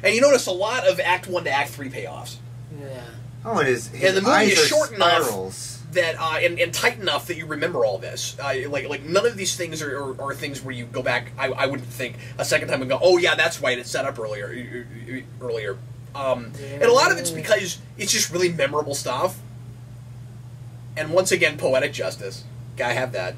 And you notice a lot of Act 1 to Act 3 payoffs. Yeah. Oh, and his and the movie eyes is are short spirals. enough that and tight enough that you remember all this. Like none of these things are things where you go back. I wouldn't think a second time and go, oh yeah, that's right, it's set up earlier. And a lot of it's because it's just really memorable stuff. And once again, poetic justice. Gotta have that.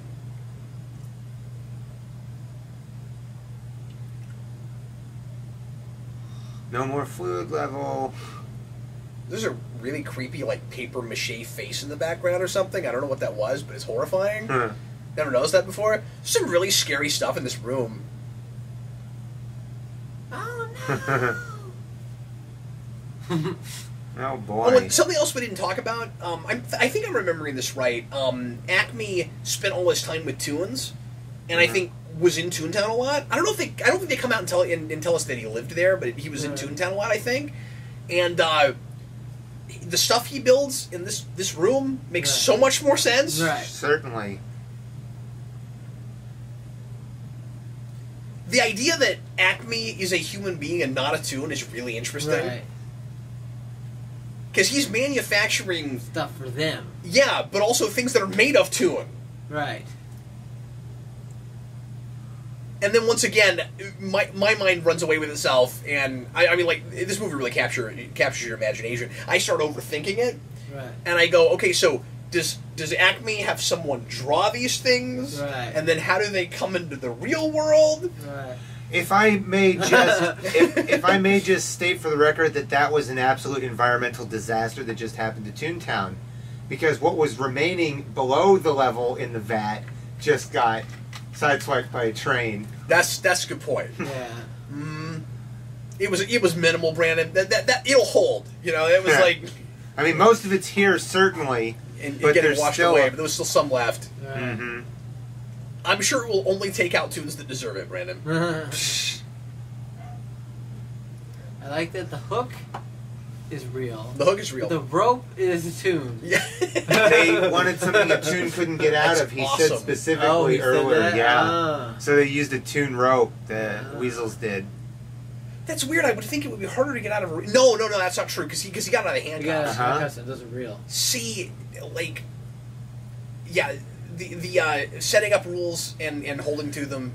No more fluid level. There's a really creepy, like, paper mache face in the background or something. I don't know what that was, but it's horrifying. Never noticed that before. There's some really scary stuff in this room. Oh, no! Oh, boy. Oh, and something else we didn't talk about. I think I'm remembering this right. Acme spent all his time with Toons, and I think was in Toontown a lot. I don't think they come out and tell us that he lived there, but he was in Toontown a lot, I think. And the stuff he builds in this room makes so much more sense. Right. Certainly. The idea that Acme is a human being and not a Toon is really interesting. Right. Because he's manufacturing Stuff for them. Yeah, but also things that are made of Toon. Right. And then once again, my mind runs away with itself, and I mean, like, this movie really captures your imagination. I start overthinking it, Right. and I go, okay, so does Acme have someone draw these things? Right. And then how do they come into the real world? Right. If I may just if I may just state for the record that was an absolute environmental disaster that just happened to Toontown, because what was remaining below the level in the vat just got sideswiped by a train. That's a good point. Yeah. It was minimal, Brandon. That it'll hold. You know, it was like. I mean, most of it's here certainly, and but getting there's washed still away. But there was still some left. Right. Mm-hmm. I'm sure it will only take out Toons that deserve it, Brandon. I like that the hook is real. The hook is real. The rope is a Toon. Yeah. They wanted something a Toon couldn't get out of. He said specifically earlier. Yeah. So they used a Toon rope. The weasels did. That's weird. I would think it would be harder to get out of a... No, that's not true, because he got out of the handcuffs. Yeah, handcuffs, it doesn't real. See, like... Yeah, the setting up rules and holding to them...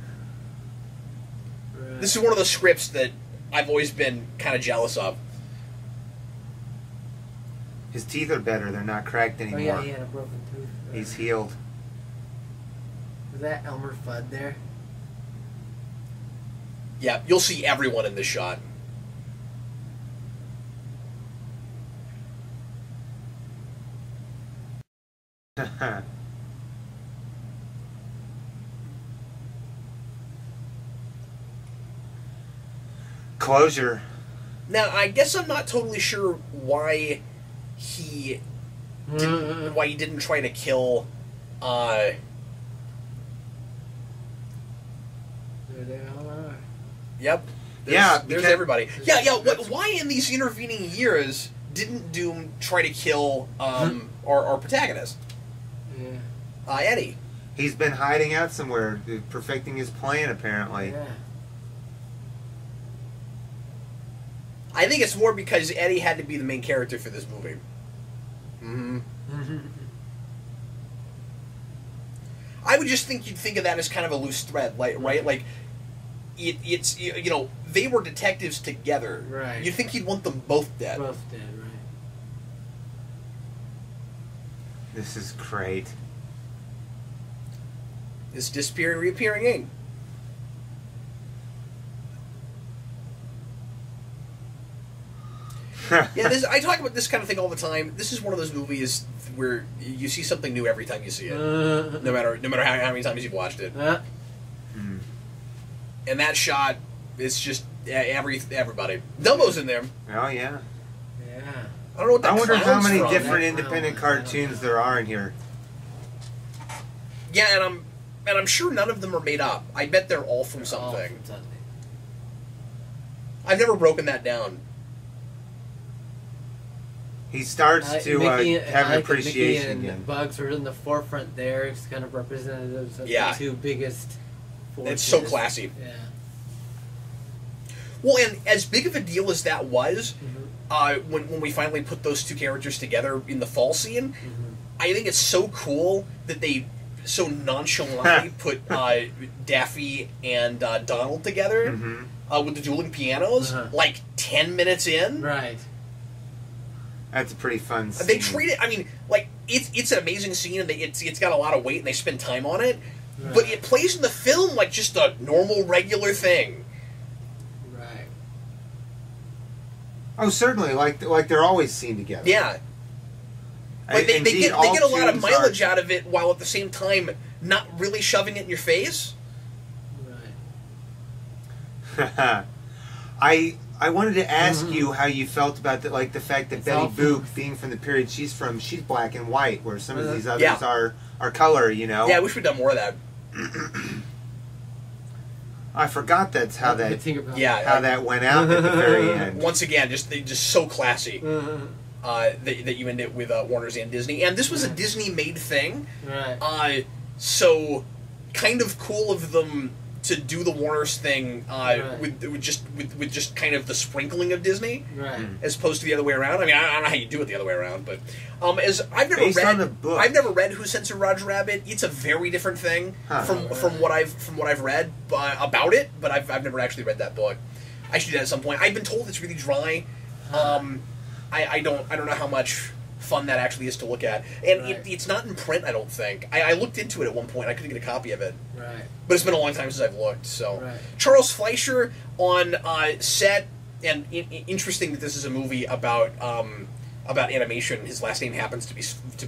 Right. This is one of those scripts that I've always been kind of jealous of. His teeth are better. They're not cracked anymore. Oh yeah, he had a broken tooth. He's healed. Was that Elmer Fudd there? Yeah, you'll see everyone in this shot. Closure. Now, I guess I'm not totally sure why he didn't try to kill There they all are. Yep. There's everybody. Yeah. Why in these intervening years didn't Doom try to kill our protagonist? Yeah. Eddie. He's been hiding out somewhere, perfecting his plan, apparently. Yeah. I think it's more because Eddie had to be the main character for this movie. Mm-hmm. I would just think you'd think of that as kind of a loose thread, like, right? Like, it's you know, they were detectives together. Right. You'd think you'd want them both dead. Both dead, right. This is great. This disappearing, reappearing ink. Yeah, I talk about this kind of thing all the time. This is one of those movies where you see something new every time you see it, no matter how many times you've watched it. And that shot, it's just everybody. Dumbo's in there. Oh yeah. Yeah. I don't know what that I wonder how clown's many from. different independent cartoons there are in here. Yeah, and I'm sure none of them are made up. I bet they're all from something. All from something. I've never broken that down. He starts to have an appreciation Mickey and again. Bugs are in the forefront there. It's kind of representatives of the two biggest forces. It's so classy. Yeah. Well, and as big of a deal as that was, when we finally put those two characters together in the fall scene, I think it's so cool that they so nonchalantly put Daffy and Donald together with the dueling pianos, like 10 minutes in. Right. That's a pretty fun scene. They treat it, I mean, like, it's an amazing scene, and it's got a lot of weight, and they spend time on it, but it plays in the film like just a normal, regular thing. Right. Oh, certainly, like they're always seen together. Yeah. Like, they get a lot of mileage out of it, while at the same time not really shoving it in your face. Right. I wanted to ask you how you felt about the fact that Betty Boop, being from the period she's from, she's black and white, where some of these others are color, you know? Yeah, I wish we'd done more of that. I forgot that's how that that went out at the very end. Once again, just so classy that you end it with Warner's and Disney, and this was a Disney-made thing. Right. So kind of cool of them to do the Warner's thing with just kind of the sprinkling of Disney, as opposed to the other way around. I mean, I don't know how you do it the other way around, but as I've never read Who Censored Roger Rabbit. It's a very different thing from what I've read about it, but I've never actually read that book. I should do that at some point. I've been told it's really dry. I don't know how much fun that actually is to look at, and it's not in print. I don't think. I looked into it at one point. I couldn't get a copy of it. Right. But it's been a long time since I've looked. So Charles Fleischer on set, and interesting that this is a movie about animation. His last name happens to be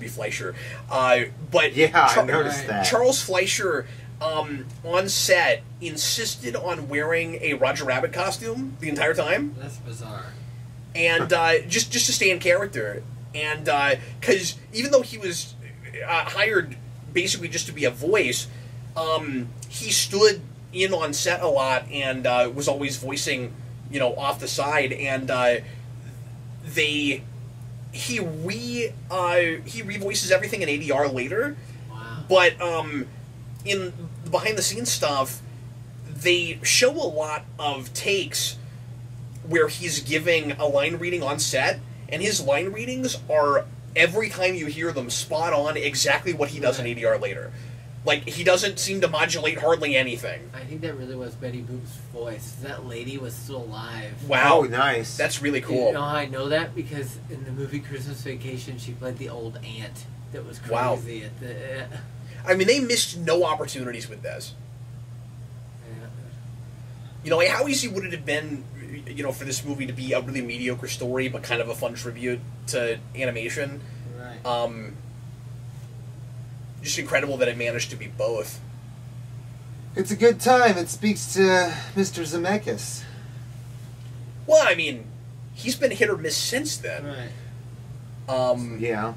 Fleischer. But I noticed that. Charles Fleischer on set insisted on wearing a Roger Rabbit costume the entire time. That's bizarre. And just to stay in character. And because even though he was hired basically just to be a voice, he stood in on set a lot and was always voicing, off the side. And he revoices everything in ADR later. Wow. But in the behind the scenes stuff, they show a lot of takes where he's giving a line reading on set. And his line readings are, every time you hear them, spot on exactly what he does in ADR later. Like, he doesn't seem to modulate hardly anything. I think that really was Betty Boop's voice. That lady was still alive. Wow. Oh, nice. That's really cool. You know how I know that? Because in the movie Christmas Vacation, she played the old aunt that was crazy. Wow. At the, I mean, they missed no opportunities with this. yeah. Like, how easy would it have been, for this movie to be a really mediocre story, but kind of a fun tribute to animation? Right. Just incredible that it managed to be both. It's a good time. It speaks to Mr. Zemeckis. Well, I mean, he's been hit or miss since then. Right. Yeah.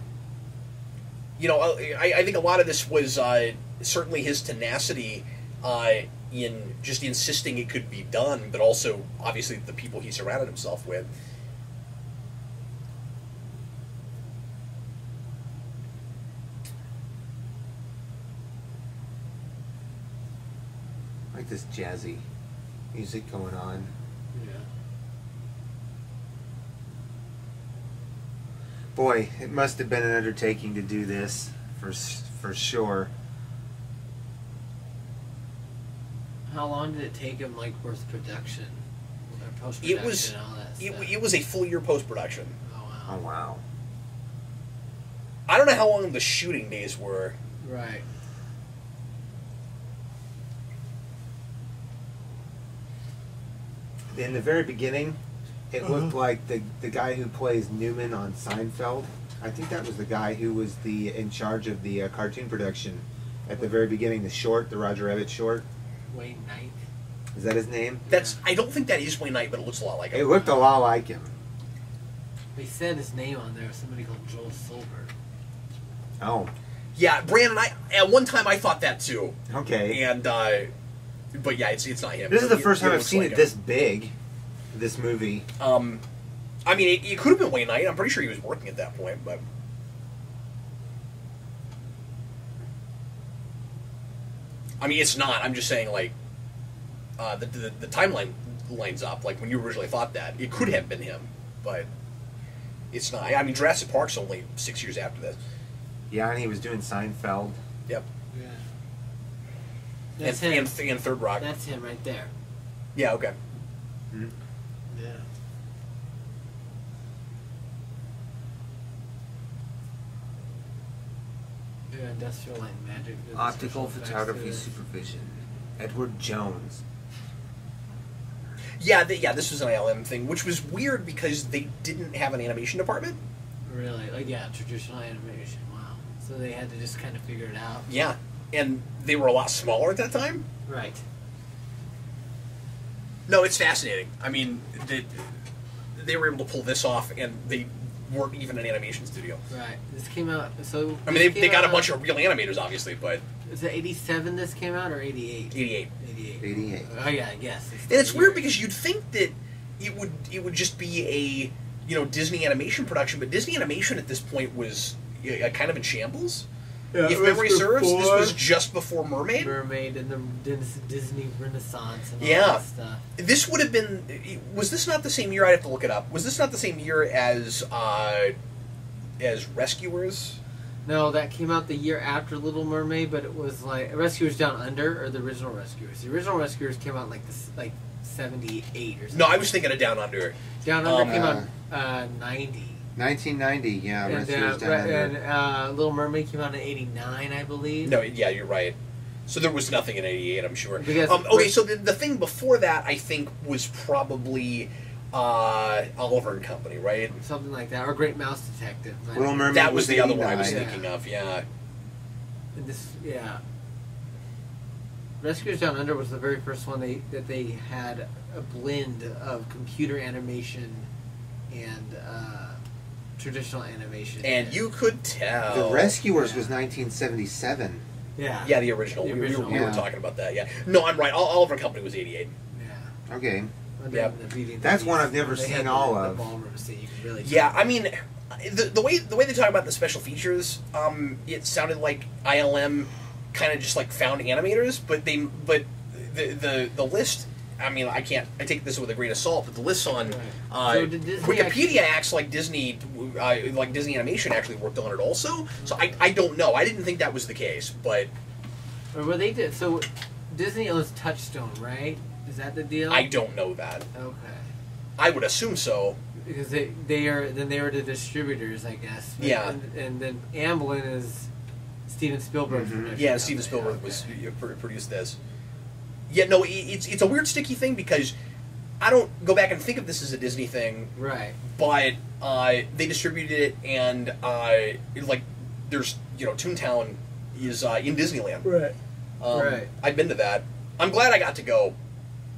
I think a lot of this was certainly his tenacity in just insisting it could be done, but also, obviously, the people he surrounded himself with. like this jazzy music going on. Yeah. Boy, it must have been an undertaking to do this, for sure. How long did it take him, like, post-production? Post-production and all that stuff? It was a full year post-production. Oh, wow. Oh, wow. I don't know how long the shooting days were. Right. In the very beginning, it looked like the guy who plays Newman on Seinfeld. I think that was the guy who was in charge of the cartoon production at the very beginning. The Roger Rabbit short. Wayne Knight. Is that his name? I don't think that is Wayne Knight, but it looks a lot like him. It looked a lot like him. They said his name on there. Somebody called Joel Silver. Oh. Yeah, Bran and I, at one time I thought that too. Okay. And, but yeah, it's not him. This is the first time I've seen like it this big, this movie. I mean, it could have been Wayne Knight. I'm pretty sure he was working at that point, but... I mean, it's not. I'm just saying, like, the timeline lines up. Like, when you originally thought that, it could have been him, but it's not. I mean, Jurassic Park's only 6 years after this. Yeah, and he was doing Seinfeld. Yep. Yeah. That's him. And Third Rock. That's him right there. Yeah, okay. Hmm. Yeah. Yeah, Industrial Light and Magic. Optical Special photography effects to it. supervision. Edward Jones. Yeah, this was an ILM thing, which was weird because they didn't have an animation department. Really? Like, yeah, traditional animation. Wow. So they had to just kind of figure it out. Yeah, and they were a lot smaller at that time. Right. No, it's fascinating. I mean, they were able to pull this off, and they weren't even an animation studio. Right. This came out, so... I mean, they got a bunch of real animators, obviously, but... Is it 87 this came out, or 88? 88. 88. Oh, yeah, I guess. And it's weird because you'd think that it would just be a, Disney animation production, but Disney animation at this point was kind of in shambles. Yeah, if memory serves, this was just before Mermaid. Mermaid and the Disney Renaissance and all Yeah. that stuff. This would have been... Was this not the same year? I'd have to look it up. Was this not the same year as Rescuers? No, that came out the year after Little Mermaid, but it was like Rescuers Down Under or the original Rescuers. The original Rescuers came out like 78 or something. No, I was thinking of Down Under. Down Under came out 90. 1990, yeah. And, Rescuers Down Under. and Little Mermaid came out in 89, I believe. No, yeah, you're right. So there was nothing in 88, I'm sure. Because okay, so the thing before that, I think, was probably Oliver and Company, right? Something like that. Or Great Mouse Detective. Little Mermaid That was the other one I was 89. thinking of, yeah. And this, yeah. Rescuers Down Under was the very first one that they had a blend of computer animation and traditional animation. And you could tell. The Rescuers was 1977. Yeah. Yeah, the original. The We original. were Yeah. talking about that, yeah. No, I'm right. Oliver and Company was 88. Yeah. Okay. And Yeah. then the Beauty and the That's one Beast, I've never they seen had all the of. ballroom scene, you can really Yeah, tell. I mean, the way they talk about the special features, it sounded like ILM kind of just like found animators, but the list. I mean, I take this with a grain of salt, but the list on So did Disney Wikipedia acts like Disney Animation actually worked on it also. So I don't know. I didn't think that was the case, but Or what they did. So Disney owns Touchstone, right? Is that the deal? I don't know that. Okay. I would assume so. Because they are the distributors, I guess. Yeah. And then Amblin is Steven Spielberg's production Yeah, Steven company. Spielberg produced this. Yeah, no, it's a weird sticky thing because I don't go back and think of this as a Disney thing, Right. but they distributed it, and there's Toontown is in Disneyland. Right. Right. I've been to that. I'm glad I got to go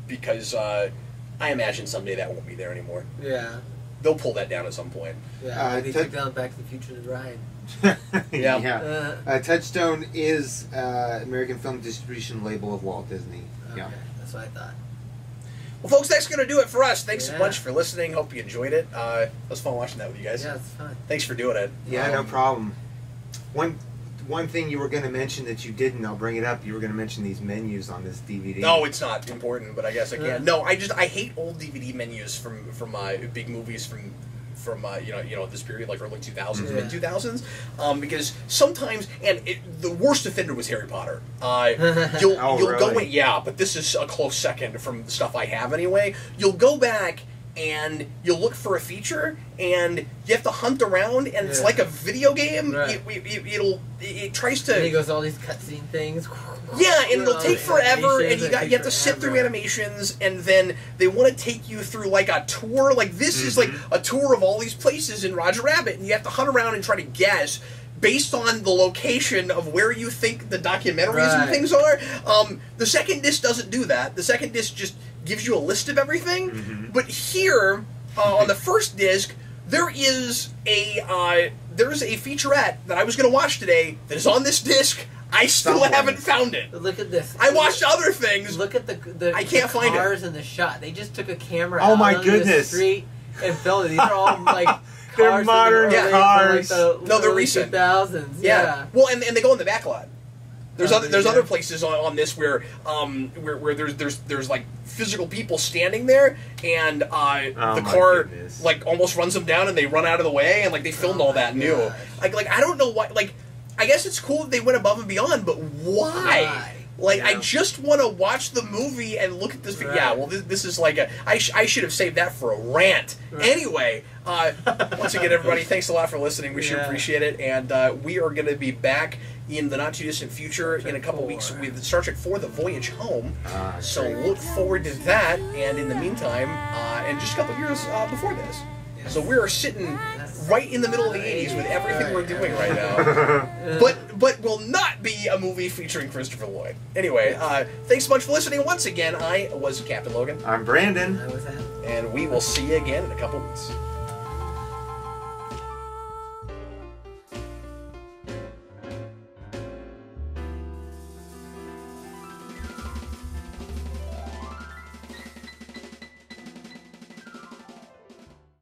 because I imagine someday that won't be there anymore. Yeah. They'll pull that down at some point. Yeah. They took down Back to the Future to ride. Yeah. Touchstone is American film distribution label of Walt Disney. Okay. Yeah. That's what I thought. Well, folks, that's going to do it for us. Thanks so Yeah. much for listening. Hope you enjoyed it. It was fun watching that with you guys. Yeah, it's fun. Thanks for doing it. Yeah, no problem. one thing you were going to mention that you didn't, I'll bring it up. You were going to mention these menus on this DVD. No, it's not important, but I guess I can. No, I hate old DVD menus from big movies from this period, like early 2000s, mid 2000s, because sometimes, and the worst offender was Harry Potter. You'll really? go in, yeah, but this is a close second from the stuff I have anyway. You'll go back and you'll look for a feature, and you have to hunt around, and it's like a video game. Right. It tries to. And he goes all these cutscene things. Yeah, and it'll take forever, and you have to sit through animations, and then they want to take you through like a tour. Like this is like a tour of all these places in Roger Rabbit, and you have to hunt around and try to guess based on the location of where you think the documentaries and things are. The second disc doesn't do that. The second disc just gives you a list of everything. But here, on the first disc, there is a featurette that I was going to watch today that is on this disc. I still haven't found it. Look at this. I watched other things. Look at the I can't the find cars it. in the shot. They just took a camera Oh out my onto goodness. the street and filmed it. These are all like They're cars modern from the early- cars. from, like, the No, they're early recent. 2000s. Yeah. Well, and they go in the back lot. There's yeah. other places on this where there's like physical people standing there, and the car like almost runs them down, and they run out of the way, and like they filmed all that new. Like I don't know why. Like I guess it's cool that they went above and beyond, but why? Like I just want to watch the movie and look at this. Right. Yeah, well this is like I should have saved that for a rant. Right. Anyway, once again, everybody, thanks a lot for listening. We sure appreciate it, and we are going to be back in the not-too-distant future in a couple weeks with Star Trek IV: The Voyage Home. So look forward to that, and in the meantime, and just a couple years before this. So we're sitting right in the middle of the 80s with everything we're doing right now. But will not be a movie featuring Christopher Lloyd. Anyway, thanks so much for listening. Once again, I was Captain Logan. I'm Brandon. I was that. And we will see you again in a couple weeks.